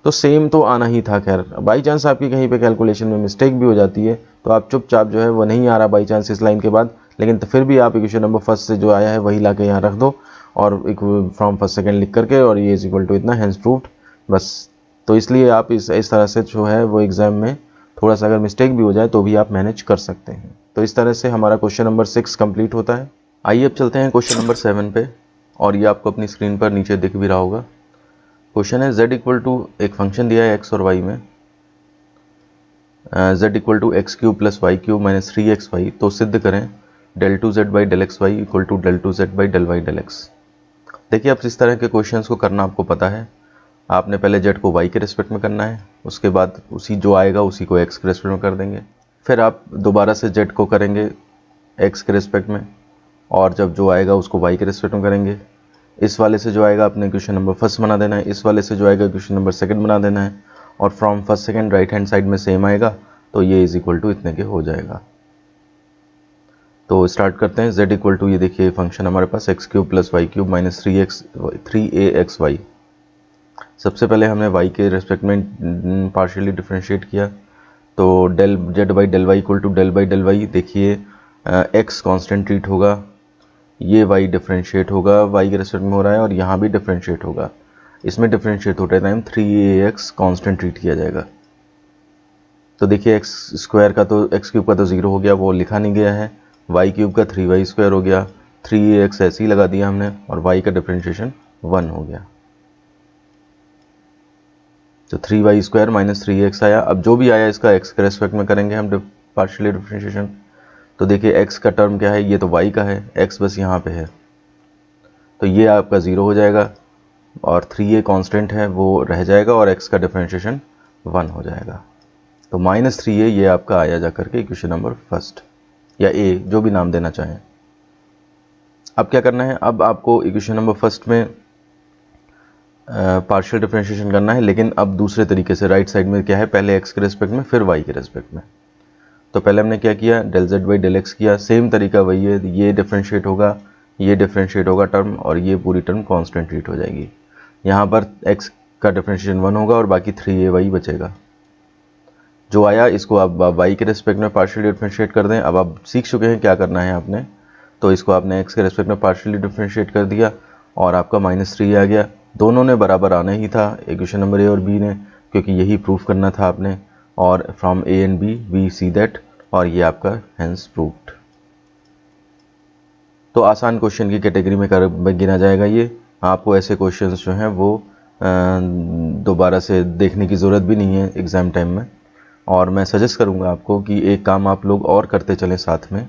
तो सेम तो आना ही था। खैर बाई चांस आपकी कहीं पे कैलकुलेशन में मिस्टेक भी हो जाती है तो आप चुपचाप जो है वो नहीं आ रहा बाई चांस इस लाइन के बाद, लेकिन तो फिर भी आप इक्वेशन नंबर फर्स्ट से जो आया है वही ला के यहाँ रख दो और फ्रॉम फर्स्ट सेकंड लिख करके और ये इज इक्वल टू इतना हैंस प्रूव्ड बस। तो इसलिए आप इस तरह से जो है वो एग्जाम में थोड़ा सा अगर मिस्टेक भी हो जाए तो भी आप मैनेज कर सकते हैं। तो इस तरह से हमारा क्वेश्चन नंबर 6 कंप्लीट होता है। आइए अब चलते हैं क्वेश्चन नंबर 7 पे, और ये आपको अपनी स्क्रीन पर नीचे दिख भी रहा होगा। क्वेश्चन है z इक्वल टू एक फंक्शन दिया है x और y में, z equal to x cube plus Y cube minus 3xy, तो सिद्ध करें del 2z by del xy equal to del 2z by del y del x। देखिए अब इस तरह के क्वेश्चंस को करना आपको पता है, आपने पहले z को y के रिस्पेक्ट में करना है, उसके बाद उसी जो आएगा उसी को x के रिस्पेक्ट में कर देंगे, फिर आप दोबारा से z को करेंगे x के रिस्पेक्ट में और जब जो आएगा उसको y के रिस्पेक्ट में करेंगे। इस वाले से जो आएगा अपने क्वेश्चन नंबर फर्स्ट बना देना है, इस वाले से जो आएगा क्वेश्चन नंबर सेकंड बना देना है, और from first second right hand side में सेम आएगा तो ये इज इक्वल टू इतने के हो जाएगा। तो स्टार्ट करते हैं। z इक्वल टू ये देखिए फंक्शन हमारे पास x cube plus Y cube minus 3axy। सबसे पहले हमने y के रेस्पेक्ट में पार्शियली डिफ्रेंशिएट किया, तो del z by del Y equal to del by del y. देखिए x कांस्टेंट ट्रीट होगा, ये y डिफ्रेंशिएट होगा, y के रेस्पेक्ट में हो रहा है और यहाँ भी डिफ्रेंशिएट होगा, इसमें डिफ्रेंशिएट होते टाइम 3ax कांस्टेंट ट्रीट किया जाएगा। तो देखिए एक्स स्क्वायर का तो एक्स क्यूब का तो 0 हो गया, वो लिखा नहीं गया है, वाई क्यूब का 3y स्क्वायर हो गया, 3ax ऐसे ही लगा दिया हमने और y का डिफ्रेंशिएशन 1 हो गया, तो 3y स्क्वायर माइनस 3x आया। अब जो भी आया इसका x के रेस्पेक्ट में करेंगे हम पार्शियली डिफ्रेंशिएशन। तो देखिए x का टर्म क्या है, ये तो y का है, x बस यहाँ पे है, तो ये आपका 0 हो जाएगा और 3a कांस्टेंट है वो रह जाएगा और x का डिफरेंशिएशन 1 हो जाएगा। तो माइनस 3a ये आपका आया जा करके इक्वेशन नंबर फर्स्ट या a जो भी नाम देना चाहें। अब क्या करना है, अब आपको इक्वेशन नंबर फर्स्ट में पार्शियल डिफरेंशिएशन करना है, लेकिन अब दूसरे तरीके से। राइट साइड में क्या है, पहले x के रेस्पेक्ट में फिर y के रेस्पेक्ट में। तो पहले हमने क्या किया, del z by del x किया, सेम तरीका वही है, ये डिफरेंशिएट होगा, ये डिफरेंशिएट होगा टर्म और ये पूरी टर्म कांस्टेंट ट्रीट हो जाएगी। यहाँ पर x का डिफरेंशिएशन 1 होगा और बाकी 3ay बचेगा। जो आया इसको आप y के रेस्पेक्ट में पार्शियली डिफरेंशिएट कर दें। अब आप सीख चुके हैं क्या करना है आपने, तो इसको आपने x के रेस्पेक्ट में पार्शियली डिफरेंशिएट कर दिया और आपका माइनस 3 आ गया। दोनों ने बराबर आना ही था, इक्वेशन नंबर a और b ने, क्योंकि यही प्रूफ करना था आपने, और from a and b we see that, और ये आपका हैंस प्रूव्ड। तो आसान क्वेश्चन की कैटेगरी में गिना जाएगा ये। आपको ऐसे क्वेश्चंस जो हैं वो दोबारा से देखने की ज़रूरत भी नहीं है एग्ज़ाम टाइम में, और मैं सजेस्ट करूँगा आपको कि एक काम आप लोग और करते चलें साथ में,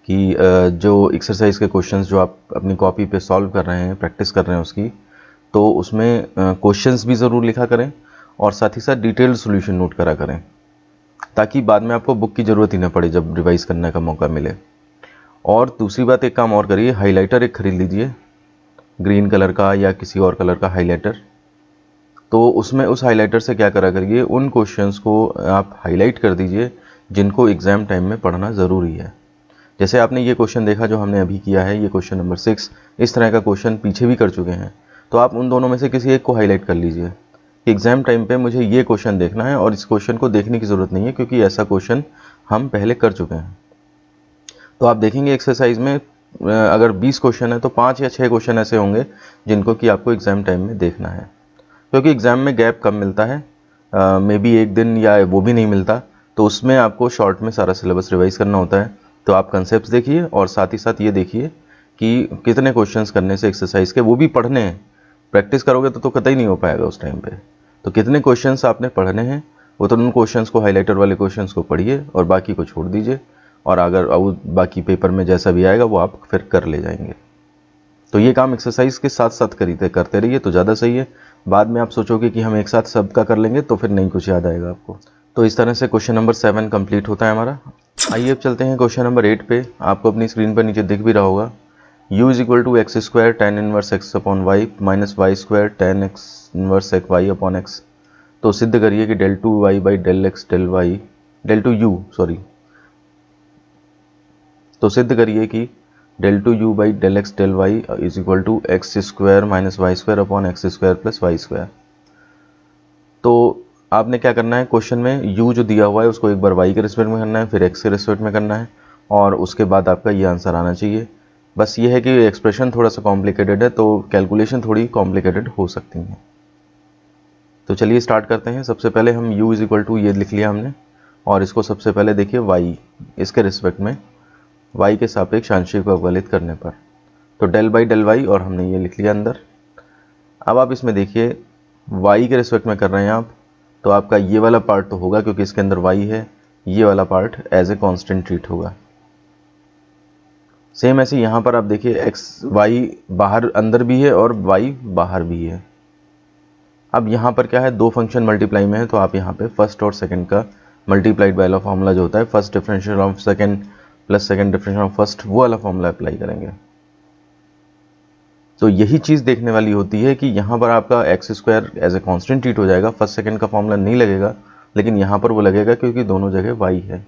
कि जो एक्सरसाइज के क्वेश्चंस जो आप अपनी कॉपी पे सॉल्व कर रहे हैं, प्रैक्टिस कर रहे हैं उसकी, तो उसमें क्वेश्चंस भी ज़रूर लिखा करें और साथ ही साथ डिटेल्ड सॉल्यूशन नोट करा करें, ताकि बाद में आपको बुक की ज़रूरत ही ना पड़े जब रिवाइज़ करने का मौका मिले। और दूसरी बात, एक काम और करिए, हाइलाइटर एक ख़रीद लीजिए, ग्रीन कलर का या किसी और कलर का हाइलाइटर। तो उसमें उस हाइलाइटर से क्या करा करिए, उन क्वेश्चंस को आप हाईलाइट कर दीजिए जिनको एग्ज़ाम टाइम में पढ़ना ज़रूरी है। जैसे आपने ये क्वेश्चन देखा जो हमने अभी किया है, ये क्वेश्चन नंबर 6, इस तरह का क्वेश्चन पीछे भी कर चुके हैं, तो आप उन दोनों में से किसी एक को हाईलाइट कर लीजिए। एग्ज़ाम टाइम पे मुझे ये क्वेश्चन देखना है और इस क्वेश्चन को देखने की ज़रूरत नहीं है क्योंकि ऐसा क्वेश्चन हम पहले कर चुके हैं। तो आप देखेंगे एक्सरसाइज में अगर 20 क्वेश्चन है तो 5 या 6 क्वेश्चन ऐसे होंगे जिनको कि आपको एग्ज़ाम टाइम में देखना है, क्योंकि एग्ज़ाम में गैप कम मिलता है, मे बी एक दिन या वो भी नहीं मिलता, तो उसमें आपको शॉर्ट में सारा सिलेबस रिवाइज़ करना होता है। तो आप कंसेप्ट देखिए और साथ ही साथ ये देखिए कि कितने क्वेश्चंस करने से एक्सरसाइज के, वो भी पढ़ने हैं, प्रैक्टिस करोगे तो कतई नहीं हो पाएगा उस टाइम पे। तो कितने क्वेश्चंस आपने पढ़ने हैं, वो तो उन क्वेश्चंस को, हाइलाइटर वाले क्वेश्चंस को पढ़िए और बाकी को छोड़ दीजिए। और अगर बाकी पेपर में जैसा भी आएगा वो आप फिर कर ले जाएंगे। तो ये काम एक्सरसाइज के साथ साथ करते रहिए तो ज़्यादा सही है। बाद में आप सोचोगे कि हम एक साथ सबका कर लेंगे तो फिर नहीं कुछ याद आएगा आपको। तो इस तरह से क्वेश्चन नंबर 7 कंप्लीट होता है हमारा। आइए अब चलते हैं क्वेश्चन नंबर 8 पे। आपको अपनी स्क्रीन पर नीचे दिख भी रहा होगा, u is equal to x square tan inverse x upon y minus y square tan x inverse x y upon x. तो सिद्ध करिए कि del two y by del x del Y del two u sorry तो सिद्ध करिए कि del two you by del x del Y is equal to x square minus y square upon x square plus Y square. तो आपने क्या करना है, question में u जो दिया हुआ है उसको एक बार y के रिस्पेक्ट में करना है, फिर x के रिस्पेक्ट में करना है, और उसके बाद आपका ये आंसर आना चाहिए। बस ये है कि एक्सप्रेशन थोड़ा सा कॉम्प्लिकेटेड है तो कैलकुलेशन थोड़ी कॉम्प्लिकेटेड हो सकती है। तो चलिए स्टार्ट करते हैं। सबसे पहले हम u इज इक्वल टू ये लिख लिया हमने, और इसको सबसे पहले देखिए y इसके रिस्पेक्ट में y के सापेक्ष आंशिक को अवकलित करने पर, तो डेल बाई डेल वाई, और हमने ये लिख लिया अंदर। अब आप इसमें देखिए y के रिस्पेक्ट में कर रहे हैं आप, तो आपका ये वाला पार्ट तो होगा क्योंकि इसके अंदर y है, ये वाला part as a constant treat होगा। सेम ऐसे यहाँ पर आप देखिए x y बाहर अंदर भी है और y बाहर भी है। अब यहाँ पर क्या है, दो फंक्शन मल्टीप्लाई में है, तो आप यहाँ पे फर्स्ट और सेकंड का मल्टीप्लाइड बाय वाला फॉर्मूला जो होता है, first differential of second plus second differential of first, वो वाला फॉर्मूला अप्लाई करेंगे। तो यही चीज़ देखने वाली होती है कि यहाँ पर आपका x square as a constant treat हो जाएगा, फर्स्ट सेकंड का फॉर्मूला नहीं लगेगा, लेकिन यहाँ पर वो लगेगा क्योंकि दोनों जगह y है।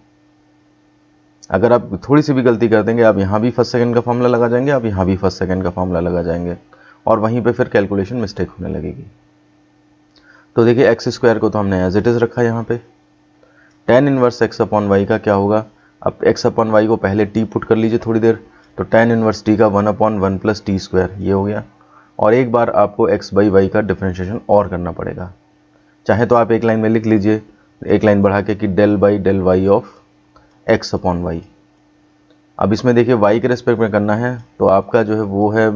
अगर आप थोड़ी सी भी गलती कर देंगे, आप यहाँ भी फर्स्ट सेकंड का फॉर्मूला लगा जाएंगे, आप यहाँ भी फर्स्ट सेकंड का फॉर्मूला लगा जाएंगे, और वहीं पे फिर कैलकुलेशन मिस्टेक होने लगेगी। तो देखिए एक्स स्क्वायर को तो हमने एज इट इज़ रखा यहाँ पे, tan inverse x upon y का क्या होगा, अब एक्स अपॉन वाई को पहले टी पुट कर लीजिए थोड़ी देर, तो टेन इनवर्स टी का 1/1 प्लस टी स्क्वायर ये हो गया। और एक बार आपको x बाई वाई का डिफरेंशिएशन और करना पड़ेगा, चाहे तो आप एक लाइन में लिख लीजिए, एक लाइन बढ़ा के कि del by del y of x upon y. अब इसमें देखिए y के रेस्पेक्ट में करना है, तो आपका जो है वो है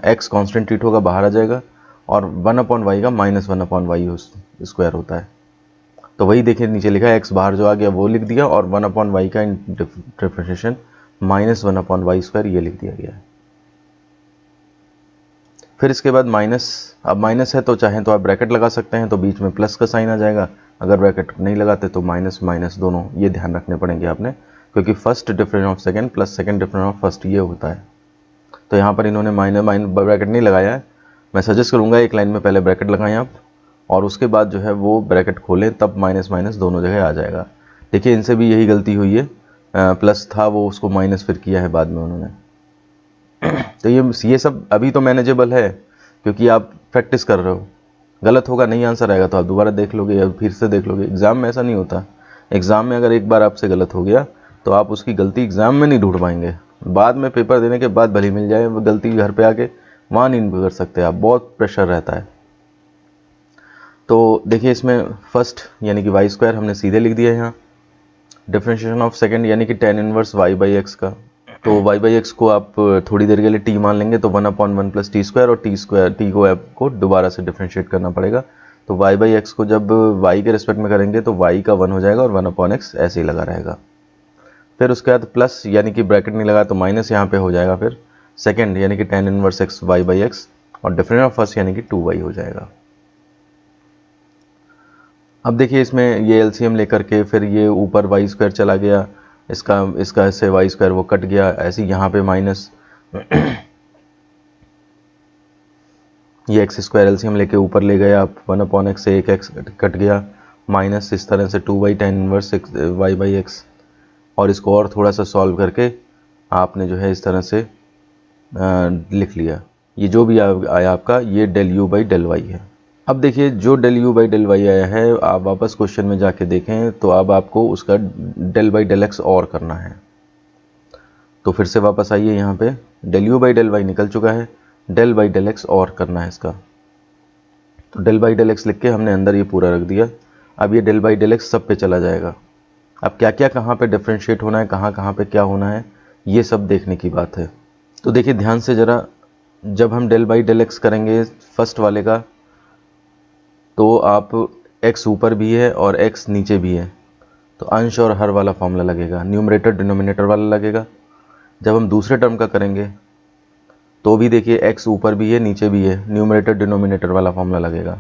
x कांस्टेंट ट्रीट होगा, बाहर आ जाएगा, और 1/y का -1/y स्क्वायर होता है। तो वही देखिए नीचे लिखा है, x बाहर जो आ गया वो लिख दिया, और 1/y का डिफरेंशिएशन -1/y स्क्वायर ये लिख दिया गया है। फिर इसके बाद माइनस, अब माइनस है तो चाहे तो आप ब्रैकेट लगा सकते हैं, तो बीच में प्लस का साइन आ जाएगा, अगर ब्रैकेट नहीं लगाते तो माइनस माइनस दोनों ये ध्यान रखने पड़ेंगे आपने, क्योंकि first difference of second plus second difference of first ये होता है। तो यहाँ पर इन्होंने माइनस ब्रैकेट नहीं लगाया है, मैं सजेस्ट करूँगा एक लाइन में पहले ब्रैकेट लगाएं आप, और उसके बाद जो है वो ब्रैकेट खोलें, तब माइनस माइनस दोनों जगह आ जाएगा। देखिए इनसे भी यही गलती हुई है, प्लस था वो उसको माइनस फिर किया है बाद में उन्होंने। तो ये सब अभी तो मैनेजेबल है क्योंकि आप प्रैक्टिस कर रहे हो, गलत होगा नहीं आंसर आएगा तो आप दोबारा देख लोगे या फिर से देख लोगे। एग्ज़ाम में ऐसा नहीं होता, एग्ज़ाम में अगर एक बार आपसे गलत हो गया तो आप उसकी गलती एग्ज़ाम में नहीं ढूंढ पाएंगे, बाद में पेपर देने के बाद भली मिल जाए वो गलती, घर पे आके वहाँ नहीं कर सकते आप, बहुत प्रेशर रहता है। तो देखिए इसमें फर्स्ट यानी कि वाई स्क्वायर हमने सीधे लिख दिया है यहाँ, डिफरेंशिएशन ऑफ सेकंड यानी कि tan inverse y by x का, तो y बाई एक्स को आप थोड़ी देर के लिए t मान लेंगे, तो 1/1 प्लस टी स्क्वायर, और t को आपको दोबारा से डिफरेंशिएट करना पड़ेगा। तो y बाई एक्स को जब y के रिस्पेक्ट में करेंगे तो y का 1 हो जाएगा और 1/x ऐसे ही लगा रहेगा। फिर उसके बाद प्लस यानी कि ब्रैकेट नहीं लगा तो माइनस यहाँ पे हो जाएगा, फिर सेकेंड यानी कि tan inverse x y by x, और डिफरेंस ऑफ फर्स्ट यानी कि 2y हो जाएगा। अब देखिए इसमें ये एलसीएम लेकर के फिर ये ऊपर वाई स्क्वायर चला गया, इसका इससे वाई स्क्वायर वो कट गया, ऐसे यहाँ पे माइनस ये एक्स स्क्वायर एलसीएम लेके ऊपर ले गए आप, 1/x से एक एक्स कट गया, माइनस इस तरह से 2y tan inverse y by x, और इसको और थोड़ा सा सॉल्व करके आपने जो है इस तरह से लिख लिया। ये जो भी आया आपका ये del you by del y है। अब देखिए जो del you by del y आया है, आप वापस क्वेश्चन में जाके देखें तो अब आपको उसका डेल बाई डेल एक्स और करना है। तो फिर से वापस आइए यहाँ पे, del you by del Y निकल चुका है, डेल बाई डेल एक्स और करना है इसका। तो डेल बाई डेल एक्स लिख के हमने अंदर ये पूरा रख दिया। अब ये डेल बाई डेल एक्स सब पे चला जाएगा। अब क्या क्या कहाँ पे डिफ्रेंशिएट होना है, कहाँ कहाँ पे क्या होना है, ये सब देखने की बात है। तो देखिए ध्यान से ज़रा, जब हम डेल बाई डेल एक्स करेंगे फर्स्ट वाले का, तो आप x ऊपर भी है और x नीचे भी है, तो अंश और हर वाला फॉर्मूला लगेगा, न्यूमरेटर डिनोमिनेटर वाला लगेगा। जब हम दूसरे टर्म का करेंगे तो भी देखिए x ऊपर भी है नीचे भी है, न्यूमरेटर डिनोमिनेटर वाला फॉर्मूला लगेगा।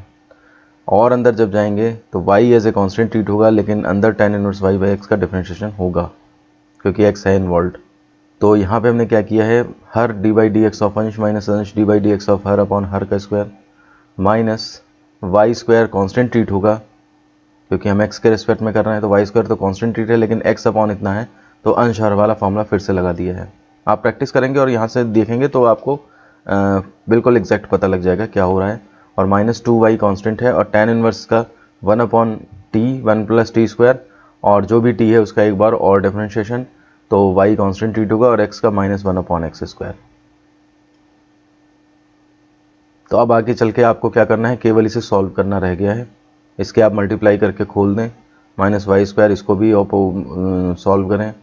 और अंदर जब जाएंगे तो y as a constant treat होगा, लेकिन अंदर tan inverse y by x का डिफरेंशिएशन होगा क्योंकि x है इन्वॉल्व। तो यहाँ पे हमने क्या किया है, हर d by d x of अंश माइनस अंश d by d x of हर अपॉन हर का square minus y square constant treat होगा क्योंकि हम x के रिस्पेक्ट में कर रहे हैं, तो वाई स्क्वायर तो कॉन्स्टेंट ट्रीट है, लेकिन x अपॉन इतना है तो अंश हर वाला फॉर्मूला फिर से लगा दिया है। आप प्रैक्टिस करेंगे और यहाँ से देखेंगे तो आपको बिल्कुल एग्जैक्ट पता लग जाएगा क्या हो रहा है। और माइनस 2y कॉन्स्टेंट है और tan इनवर्स का 1 upon T, 1 plus T square, और जो भी t है उसका एक बार और डिफरेंशिएशन, तो y कांस्टेंट ट्रीट होगा और x का -1 अपॉन एक्स स्क्वायर। तो अब आगे चल के आपको क्या करना है, केवल इसे सॉल्व करना रह गया है। इसके आप मल्टीप्लाई करके खोल दें, -y स्क्वायर, इसको भी आप सॉल्व करें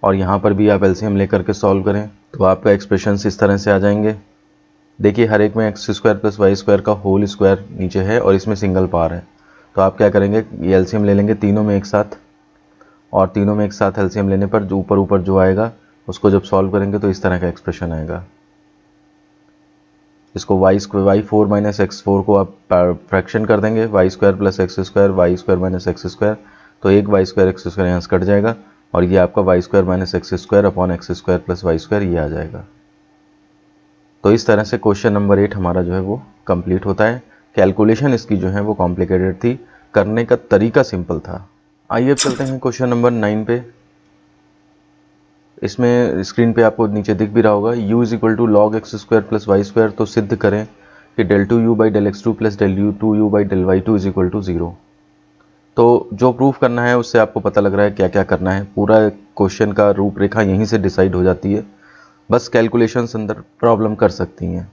और यहाँ पर भी आप एलसीएम लेकर के सॉल्व करें तो आपका एक्सप्रेशन इस तरह से आ जाएंगे। देखिए हर एक में x square plus Y square का होल स्क्वायर नीचे है और इसमें सिंगल पावर है, तो आप क्या करेंगे, ये एलसीएम ले लेंगे तीनों में एक साथ, और तीनों में एक साथ एलसीएम लेने पर जो ऊपर ऊपर जो आएगा उसको जब सॉल्व करेंगे तो इस तरह का एक्सप्रेशन आएगा। इसको y four minus x four को आप फ्रैक्शन कर देंगे, y square plus x square, Y square minus x square, तो एक वाई स्क्वायर एक्स स्क्वायर यहाँ से कट जाएगा और ये आपका y square minus x square upon x square plus Y square ये आ जाएगा। तो इस तरह से क्वेश्चन नंबर 8 हमारा जो है वो कंप्लीट होता है। कैलकुलेशन इसकी जो है वो कॉम्प्लिकेटेड थी, करने का तरीका सिंपल था। आइए अब चलते हैं क्वेश्चन नंबर 9 पे। इसमें स्क्रीन पे आपको नीचे दिख भी रहा होगा, u is equal to log x square plus Y square, तो सिद्ध करें कि del two you by del x two plus del u two you by del y two is equal to 0। तो जो प्रूफ करना है उससे आपको पता लग रहा है क्या क्या करना है, पूरा क्वेश्चन का रूपरेखा यहीं से डिसाइड हो जाती है, बस कैलकुलेशंस अंदर प्रॉब्लम कर सकती हैं।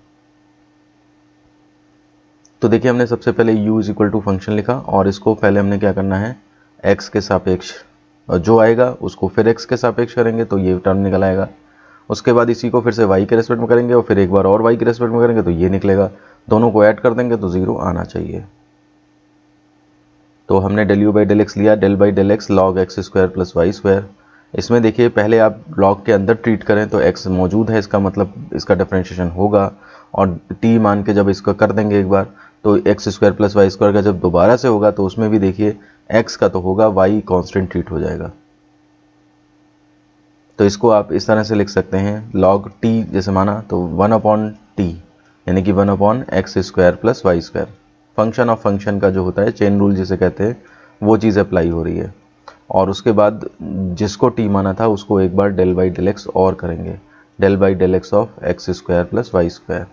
तो देखिए हमने सबसे पहले u is equal to function लिखा और इसको पहले हमने क्या करना है, x के सापेक्ष जो आएगा उसको फिर x के सापेक्ष करेंगे तो ये टर्म निकल आएगा। उसके बाद इसी को फिर से y के रेस्पेक्ट में करेंगे और फिर एक बार और y के रेस्पेक्ट में करेंगे तो ये निकलेगा, दोनों को ऐड कर देंगे तो 0 आना चाहिए। तो हमने del you by del x लिया, del by del x log x square plus Y square. इसमें देखिए पहले आप लॉग के अंदर ट्रीट करें तो x मौजूद है, इसका मतलब इसका डिफरेंशिएशन होगा, और t मान के जब इसको कर देंगे एक बार तो x square plus Y square का जब दोबारा से होगा तो उसमें भी देखिए x का तो होगा, y कांस्टेंट ट्रीट हो जाएगा। तो इसको आप इस तरह से लिख सकते हैं, लॉग t जैसे माना तो 1 अपॉन टी यानी कि 1 upon x square plus Y square. Function of function का जो होता है, चेन रूल जिसे कहते हैं, वो चीज़ अप्लाई हो रही है। और उसके बाद जिसको t माना था उसको एक बार डेल बाई डेल एक्स और करेंगे, del by del x of x square plus Y square.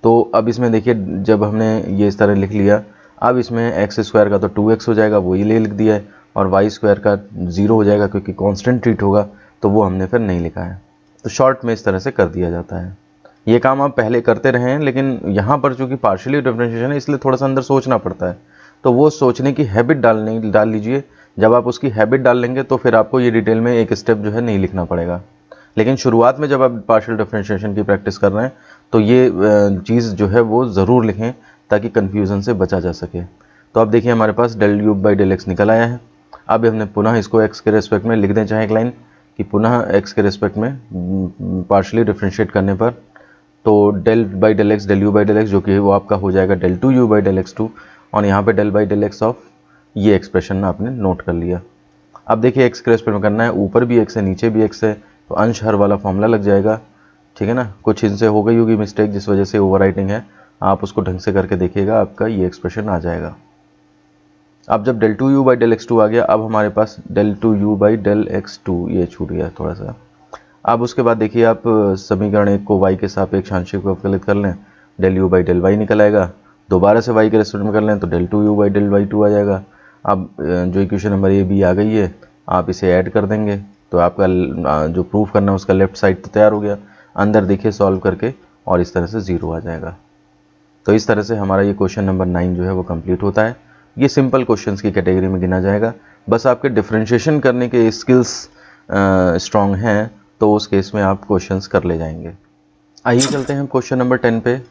तो अब इसमें देखिए जब हमने ये इस तरह लिख लिया, अब इसमें एक्स स्क्वायर का तो 2x हो जाएगा, वो ये लिख दिया है, और वाई स्क्वायर का 0 हो जाएगा क्योंकि कांस्टेंट ट्रीट होगा, तो वो हमने फिर नहीं लिखा है। तो शॉर्ट में इस तरह से कर दिया जाता है। ये काम आप पहले करते रहे हैं, लेकिन यहाँ पर चूँकि पार्शियली डिफरेंशिएशन है इसलिए थोड़ा सा अंदर सोचना पड़ता है, तो वो सोचने की हैबिट डाल लीजिए। जब आप उसकी हैबिट डाल लेंगे तो फिर आपको ये डिटेल में एक स्टेप जो है नहीं लिखना पड़ेगा। लेकिन शुरुआत में जब आप पार्शियल डिफरेंशिएशन की प्रैक्टिस कर रहे हैं तो ये चीज़ जो है वो ज़रूर लिखें ताकि कन्फ्यूज़न से बचा जा सके। तो अब देखिए हमारे पास del you by del x निकल आया है। अब हमने पुनः इसको एक्स के रेस्पेक्ट में लिख दें, चाहे एक लाइन कि पुनः एक्स के रेस्पेक्ट में पार्शियली डिफरेंशिएट करने पर, तो del by del x del you by del x जो कि वो आपका हो जाएगा del two you by del x two, और यहाँ पे del by del x of ये एक्सप्रेशन आपने नोट कर लिया। अब देखिए एक्स के रेस्पेक्ट में करना है, ऊपर भी एक्स है नीचे भी एक्स है, तो अंश हर वाला फॉर्मूला लग जाएगा, ठीक है ना। कुछ इनसे हो गई होगी मिस्टेक जिस वजह से ओवरराइटिंग है, आप उसको ढंग से करके देखिएगा, आपका ये एक्सप्रेशन आ जाएगा। अब जब del two you by del x two आ गया, अब हमारे पास del two you by del x two, ये छूट गया थोड़ा सा। अब उसके बाद देखिए आप समीकरण एक को y के सापेक्ष आंशिक अवकलित कर लें, del you by del Y निकल आएगा। दोबारा से y के रेस्पेक्ट में कर लें तो del two you by del y two आ जाएगा। अब जो इक्वेशन नंबर ए बी आ गई है, आप इसे ऐड कर देंगे तो आपका जो प्रूफ करना है उसका लेफ्ट साइड तो तैयार हो गया। अंदर देखिए सॉल्व करके और इस तरह से 0 आ जाएगा। तो इस तरह से हमारा ये क्वेश्चन नंबर 9 जो है वो कंप्लीट होता है। ये सिंपल क्वेश्चंस की कैटेगरी में गिना जाएगा। बस आपके डिफरेंशिएशन करने के स्किल्स स्ट्रॉन्ग हैं तो उस केस में आप क्वेश्चंस कर ले जाएंगे। आइए चलते हैं क्वेश्चन नंबर 10 पे।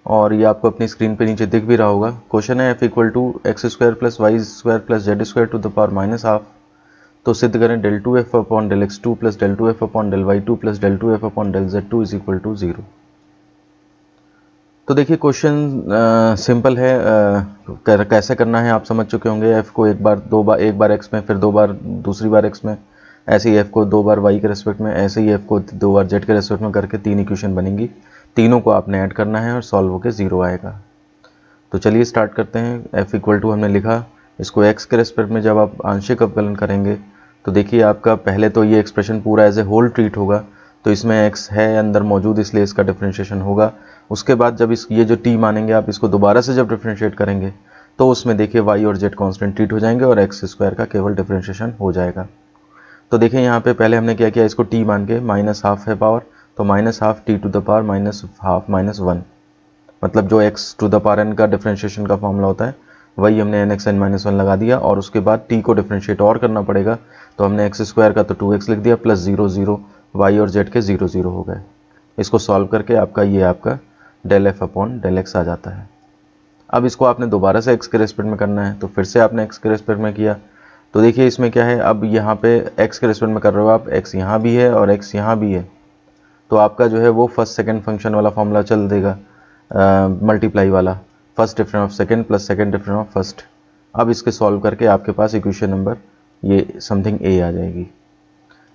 और ये आपको अपनी स्क्रीन पे नीचे दिख भी रहा होगा। क्वेश्चन है f equal to x square plus Y square plus Z square to the power minus half. तो सिद्ध करें del two f upon del x two plus del two f upon del y two plus del two f upon del z two is equal to 0। तो देखिए question simple है, कैसे करना है आप समझ चुके होंगे। एफ को एक बार एक्स में, फिर 2 बार दूसरी बार एक्स में, ऐसे ही एफ को 2 बार वाई के रेस्पेक्ट में, ऐसे ही एफ को 2 बार जेड के रेस्पेक्ट में करके 3 इक्वेशन बनेंगी। तीनों को आपने ऐड करना है और सॉल्व होकर 0 आएगा। तो चलिए स्टार्ट करते हैं। एफ इक्वल टू हमने लिखा, इसको एक्स के रेस्पेक्ट में जब आप आंशिक अवकलन करेंगे तो देखिए आपका पहले तो ये एक्सप्रेशन पूरा एज ए होल ट्रीट होगा, तो इसमें x है अंदर मौजूद इसलिए इसका डिफरेंशिएशन होगा। उसके बाद जब ये जो t मानेंगे आप, इसको दोबारा से जब डिफरेंशिएट करेंगे तो उसमें देखिए y और z कांस्टेंट ट्रीट हो जाएंगे और एक्स स्क्वायर का केवल डिफरेंशिएशन हो जाएगा। तो देखिए यहाँ पे पहले हमने क्या किया, इसको t मान के माइनस हाफ है पावर, तो minus half t to the power minus half minus 1, मतलब जो x to the power n का डिफरेंशिएशन का फॉर्मूला होता है वही हमने nx n माइनस 1 लगा दिया। और उसके बाद t को डिफरेंशिएट और करना पड़ेगा, तो हमने एक्स स्क्वायर का तो 2x लिख दिया प्लस 0 0, y और z के 0 0 हो गए। इसको सॉल्व करके आपका del f upon del x आ जाता है। अब इसको आपने दोबारा से x के रेस्पेक्ट में करना है, तो फिर से आपने x के रेस्पेक्ट में किया। तो देखिए इसमें क्या है, अब यहाँ पे x के रेस्पेक्ट में कर रहे हो आप, x यहाँ भी है और x यहाँ भी है, तो आपका जो है वो फर्स्ट सेकंड फंक्शन वाला फॉर्मूला चल देगा, मल्टीप्लाई वाला, first difference of second plus second difference of first. अब इसके सॉल्व करके आपके पास इक्वेशन नंबर ये समथिंग a आ जाएगी।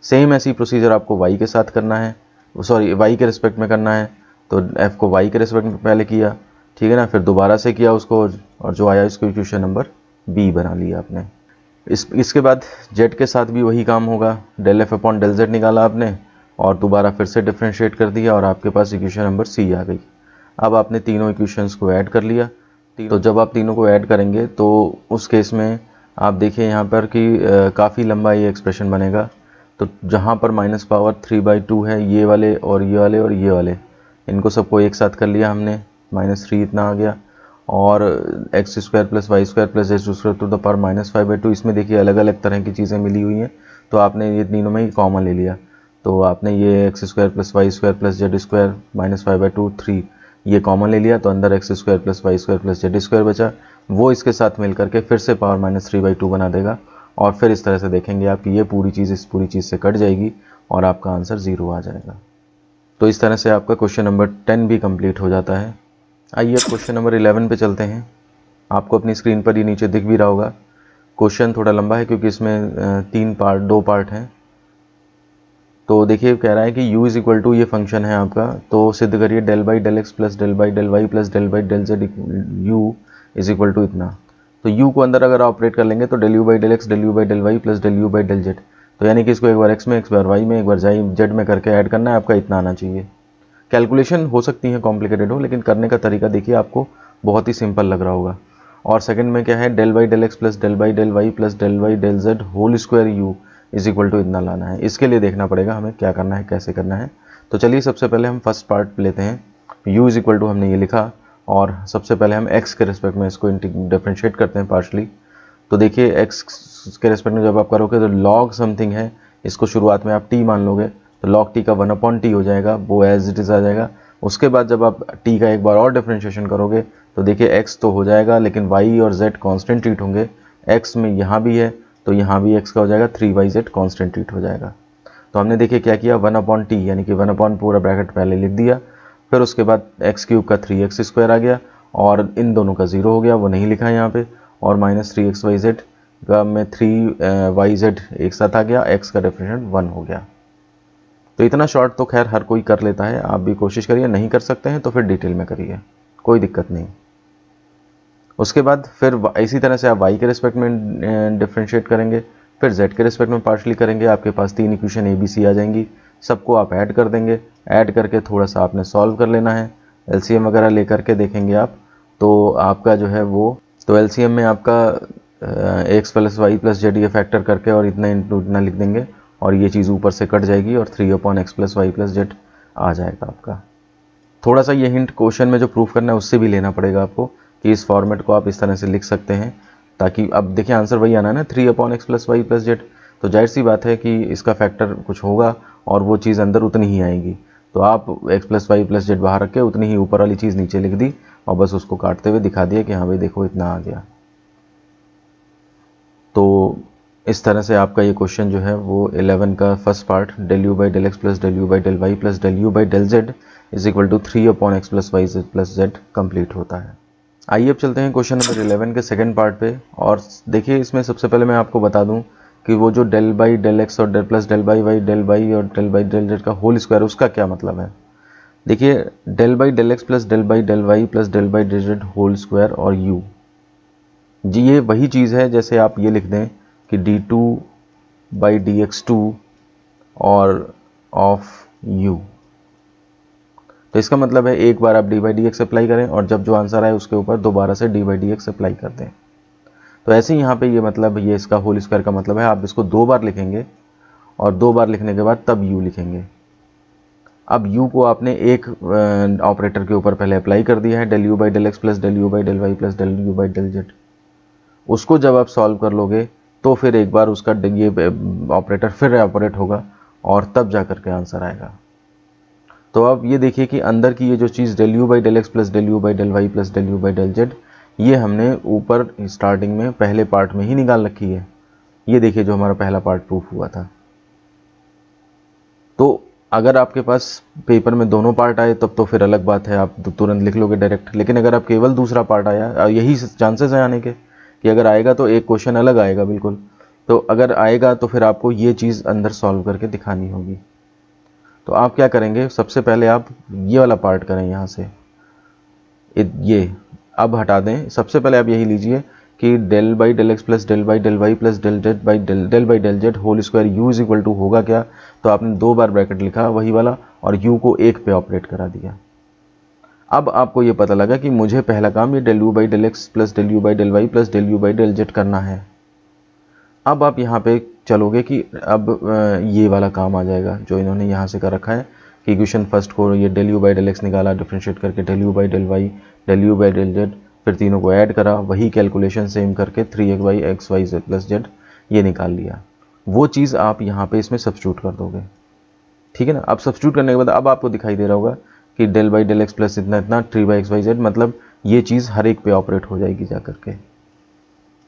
सेम ऐसी प्रोसीजर आपको y के साथ करना है, सॉरी y के रिस्पेक्ट में करना है। तो f को y के रिस्पेक्ट में पहले किया, ठीक है ना, फिर दोबारा से किया उसको, और जो आया इसको इक्वेशन नंबर b बना लिया आपने। इसके बाद z के साथ भी वही काम होगा, del f upon del z निकाला आपने और दोबारा फिर से डिफ्रेंशिएट कर दिया और आपके पास इक्वेशन नंबर c आ गई। अब आपने तीनों इक्वेशंस को ऐड कर लिया। तो जब आप तीनों को ऐड करेंगे तो उस केस में आप देखिए यहाँ पर कि काफ़ी लंबा ये एक्सप्रेशन बनेगा। तो जहाँ पर माइनस पावर 3/2 है, ये वाले और ये वाले और ये वाले, इनको सबको एक साथ कर लिया हमने, -3 इतना आ गया। और x square plus Y square plus Z square to the power -5/2, इसमें देखिए अलग अलग तरह की चीज़ें मिली हुई हैं, तो आपने ये तीनों में ही कॉमन ले लिया। तो आपने ये x square plus Y square plus Z square -5/2 3 ये कॉमन ले लिया, तो अंदर x square plus Y square plus Z square बचा, वो इसके साथ मिल करके फिर से पावर -3/2 बना देगा। और फिर इस तरह से देखेंगे आप कि ये पूरी चीज़ इस पूरी चीज़ से कट जाएगी और आपका आंसर 0 आ जाएगा। तो इस तरह से आपका क्वेश्चन नंबर 10 भी कंप्लीट हो जाता है। आइए अब क्वेश्चन नंबर 11 पे चलते हैं। आपको अपनी स्क्रीन पर ये नीचे दिख भी रहा होगा। क्वेश्चन थोड़ा लंबा है क्योंकि इसमें 2 पार्ट हैं। तो देखिए कह रहा है कि u इज इक्वल टू, ये फंक्शन है आपका, तो सिद्ध करिए del by del x plus del by del Y plus del by del z u is equal to इतना। तो u को अंदर अगर ऑपरेट कर लेंगे तो del you by del x del you by del Y plus del you by del z, तो यानी कि इसको एक बार x में, एक बार y में, एक बार z में करके ऐड करना है, आपका इतना आना चाहिए। कैलकुलेशन हो सकती है कॉम्प्लिकेटेड हो, लेकिन करने का तरीका देखिए आपको बहुत ही सिंपल लग रहा होगा। और सेकंड में क्या है, del by del x plus del by del Y plus del Y del z whole square u is equal to इतना लाना है। इसके लिए देखना पड़ेगा हमें क्या करना है, कैसे करना है। तो चलिए सबसे पहले हम फर्स्ट पार्ट लेते हैं। u इज इक्वल टू हमने ये लिखा और सबसे पहले हम x के रिस्पेक्ट में इसको डिफरेंशिएट करते हैं पार्शली। तो देखिए x के रिस्पेक्ट में जब आप करोगे तो log समथिंग है, इसको शुरुआत में आप t मान लोगे, तो log t का 1/t हो जाएगा, वो एज इट इज़ आ जाएगा। उसके बाद जब आप t का एक बार और डिफरेंशिएशन करोगे तो देखिए x तो हो जाएगा, लेकिन y और z कांस्टेंट ट्रीट होंगे। x में यहाँ भी है तो यहाँ भी x का हो जाएगा, 3yz कांस्टेंट ट्रीट हो जाएगा। तो हमने देखिए क्या किया, 1/t यानी कि 1 पूरा ब्रैकेट पहले लिख दिया, फिर उसके बाद x क्यूब का 3x स्क्वायर आ गया और इन दोनों का 0 हो गया, वो नहीं लिखा है यहाँ पे, और -3xyz का में 3yz एक साथ आ गया, x का डिफरेंशिएट 1 हो गया। तो इतना शॉर्ट तो खैर हर कोई कर लेता है, आप भी कोशिश करिए, नहीं कर सकते हैं तो फिर डिटेल में करिए, कोई दिक्कत नहीं। उसके बाद फिर इसी तरह से आप y के रिस्पेक्ट में डिफरेंशिएट करेंगे, फिर z के रिस्पेक्ट में पार्शली करेंगे, आपके पास 3 इक्वेशन a b c आ जाएंगी, सबको आप ऐड कर देंगे। ऐड करके थोड़ा सा आपने सॉल्व कर लेना है, एलसीएम वगैरह लेकर के देखेंगे आप, तो आपका जो है वो, तो एलसीएम में आपका x plus Y plus z ये फैक्टर करके और इतना इंटू इतना लिख देंगे और ये चीज़ ऊपर से कट जाएगी और 3/x plus Y plus z आ जाएगा आपका। थोड़ा सा ये हिंट क्वेश्चन में जो प्रूफ करना है उससे भी लेना पड़ेगा आपको, कि इस फॉर्मेट को आप इस तरह से लिख सकते हैं, ताकि अब देखिए आंसर वही आना है ना, 3/x plus Y plus Z, तो जाहिर सी बात है कि इसका फैक्टर कुछ होगा और वो चीज़ अंदर उतनी ही आएगी। तो आप x plus Y plus z बाहर रख के उतनी ही ऊपर वाली चीज़ नीचे लिख दी और बस उसको काटते हुए दिखा दिया कि हाँ भाई देखो इतना आ गया। तो इस तरह से आपका ये क्वेश्चन जो है वो 11 का first part del you by del x plus del you by del Y plus del you by del Z is equal to 3 upon x plus Y plus z complete होता है। आइए अब चलते हैं क्वेश्चन नंबर 11 के second part पे। और देखिए इसमें सबसे पहले मैं आपको बता दूं कि वो जो डेल बाई डेल एक्स और del plus del by y del Y और डेल बाई डेल जेड का होल स्क्वायर उसका क्या मतलब है। देखिए del by del x plus del by del Y plus del by del z whole square और u जी ये वही चीज़ है जैसे आप ये लिख दें कि d2 by d x two और ऑफ u। तो इसका मतलब है एक बार आप d by d x apply करें और जब जो आंसर आए उसके ऊपर दोबारा से d by d x apply कर दें। तो ऐसे ही यहाँ पे ये मतलब ये इसका होल स्क्वायर का मतलब है आप इसको 2 बार लिखेंगे और 2 बार लिखने के बाद तब u लिखेंगे। अब u को आपने एक ऑपरेटर के ऊपर पहले अप्लाई कर दिया है, del you by del x plus del you by del Y plus del you by del z. उसको जब आप सॉल्व कर लोगे तो फिर एक बार उसका ये ऑपरेटर फिर ऑपरेट होगा और तब जा कर के आंसर आएगा। तो अब ये देखिए कि अंदर की ये जो चीज़ del you by del x plus del you by del Y plus del you by del z ये हमने ऊपर स्टार्टिंग में पहले पार्ट में ही निकाल रखी है। ये देखिए जो हमारा पहला पार्ट प्रूफ हुआ था। तो अगर आपके पास पेपर में दोनों पार्ट आए तब तो फिर अलग बात है, आप तुरंत लिख लोगे डायरेक्ट। लेकिन अगर आप केवल दूसरा पार्ट आया, यही चांसेस हैं आने के कि अगर आएगा तो एक क्वेश्चन अलग आएगा बिल्कुल। तो अगर आएगा तो फिर आपको ये चीज़ अंदर सॉल्व करके दिखानी होगी। तो आप क्या करेंगे, सबसे पहले आप ये वाला पार्ट करें यहाँ से, ये अब हटा दें। सबसे पहले आप यही लीजिए कि del by del x plus del by del Y plus del Z by del by del z whole square u is equal to होगा क्या। तो आपने 2 बार ब्रैकेट लिखा वही वाला और यू को 1 पे ऑपरेट करा दिया। अब आपको ये पता लगा कि मुझे पहला काम ये del you by del x plus del you by del Y plus del you by del Z करना है। अब आप यहाँ पे चलोगे कि अब ये वाला काम आ जाएगा जो इन्होंने यहाँ से कर रखा है कि इक्वेशन फर्स्ट को ये del you by del x निकाला, डिफ्रेंशिएट करके del you by del Y del you by del z, फिर तीनों को ऐड करा, वही कैलकुलेशन सेम करके 3 by x y Z plus z ये निकाल लिया। वो चीज़ आप यहाँ पे इसमें सब्स्टिट्यूट कर दोगे, ठीक है ना। अब सब्स्टिट्यूट करने के बाद अब आपको दिखाई दे रहा होगा कि del by del x plus इतना इतना 3 बाई एक्स वाई जेड, मतलब ये चीज़ हर एक पे ऑपरेट हो जाएगी जा करके,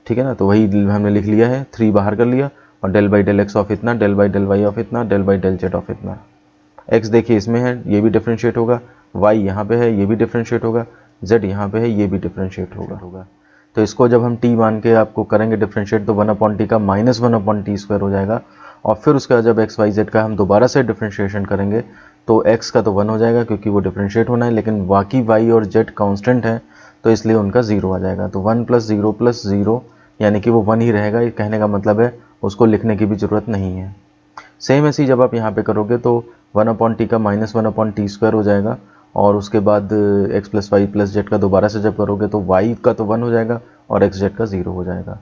ठीक है ना। तो वही हमने लिख लिया है, 3 बाहर कर लिया और del by del x of इतना, del by del y of इतना, del by del Z of इतना। एक्स देखिए इसमें है, ये भी डिफ्रेंशिएट होगा, वाई यहाँ पे है, ये भी डिफ्रेंशिएट होगा, जेड यहाँ पे है, ये भी डिफ्रेंशिएट होगा। तो इसको जब हम टी मान के आपको करेंगे डिफ्रेंशिएट तो 1 अपॉन टी का माइनस 1 अपॉन टी स्क्वायर हो जाएगा। और फिर उसके बाद जब एक्स वाई जेड का हम दोबारा से डिफ्रेंशिएशन करेंगे तो x का तो 1 हो जाएगा क्योंकि वो डिफ्रेंशिएट होना है, लेकिन बाकी y और z कांस्टेंट है तो इसलिए उनका 0 आ जाएगा। तो 1 प्लस 0 यानी कि वो 1 ही रहेगा। ये कहने का मतलब है उसको लिखने की भी ज़रूरत नहीं है। सेम ऐसे ही जब आप यहाँ पे करोगे तो 1 अपॉन टी का माइनस 1 अपॉन टी स्क्वायर हो जाएगा और उसके बाद x plus Y plus Z का दोबारा से जब करोगे तो y का तो 1 हो जाएगा और एक्स जेड का 0 हो जाएगा।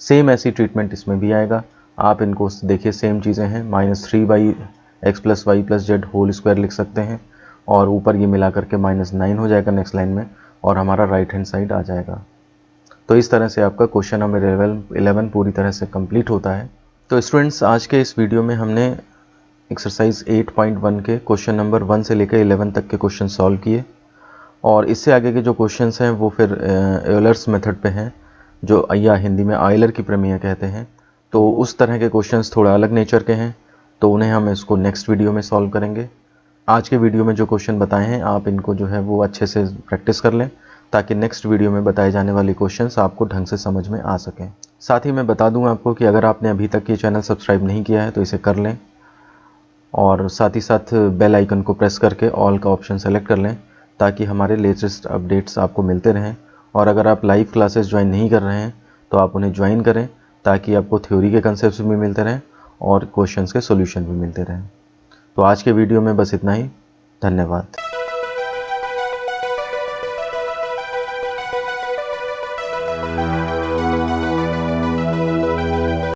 सेम ऐसी ट्रीटमेंट इसमें भी आएगा। आप इनको देखिए सेम चीज़ें हैं, -3 by x plus Y plus z whole square लिख सकते हैं और ऊपर ये मिला करके -9 हो जाएगा नेक्स्ट लाइन में और हमारा राइट हैंड साइड आ जाएगा। तो इस तरह से आपका क्वेश्चन नंबर 11 पूरी तरह से कंप्लीट होता है। तो स्टूडेंट्स आज के इस वीडियो में हमने एक्सरसाइज 8.1 के क्वेश्चन नंबर 1 से लेकर 11 तक के क्वेश्चन सॉल्व किए और इससे आगे के जो क्वेश्चंस हैं वो फिर एयलर्स मेथड पे हैं, जो या हिंदी में आयलर की प्रमेय कहते हैं। तो उस तरह के क्वेश्चंस थोड़ा अलग नेचर के हैं, तो उन्हें हम इसको नेक्स्ट वीडियो में सॉल्व करेंगे। आज के वीडियो में जो क्वेश्चन बताए हैं आप इनको जो है वो अच्छे से प्रैक्टिस कर लें ताकि नेक्स्ट वीडियो में बताए जाने वाले क्वेश्चंस आपको ढंग से समझ में आ सकें। साथ ही मैं बता दूं आपको कि अगर आपने अभी तक ये चैनल सब्सक्राइब नहीं किया है तो इसे कर लें और साथ ही साथ बेल आइकन को प्रेस करके ऑल का ऑप्शन सेलेक्ट कर लें ताकि हमारे लेटेस्ट अपडेट्स आपको मिलते रहें। और अगर आप लाइव क्लासेस ज्वाइन नहीं कर रहे हैं तो आप उन्हें ज्वाइन करें ताकि आपको थ्योरी के कंसेप्ट भी मिलते रहें और क्वेश्चंस के सॉल्यूशन भी मिलते रहें। तो आज के वीडियो में बस इतना ही। धन्यवाद।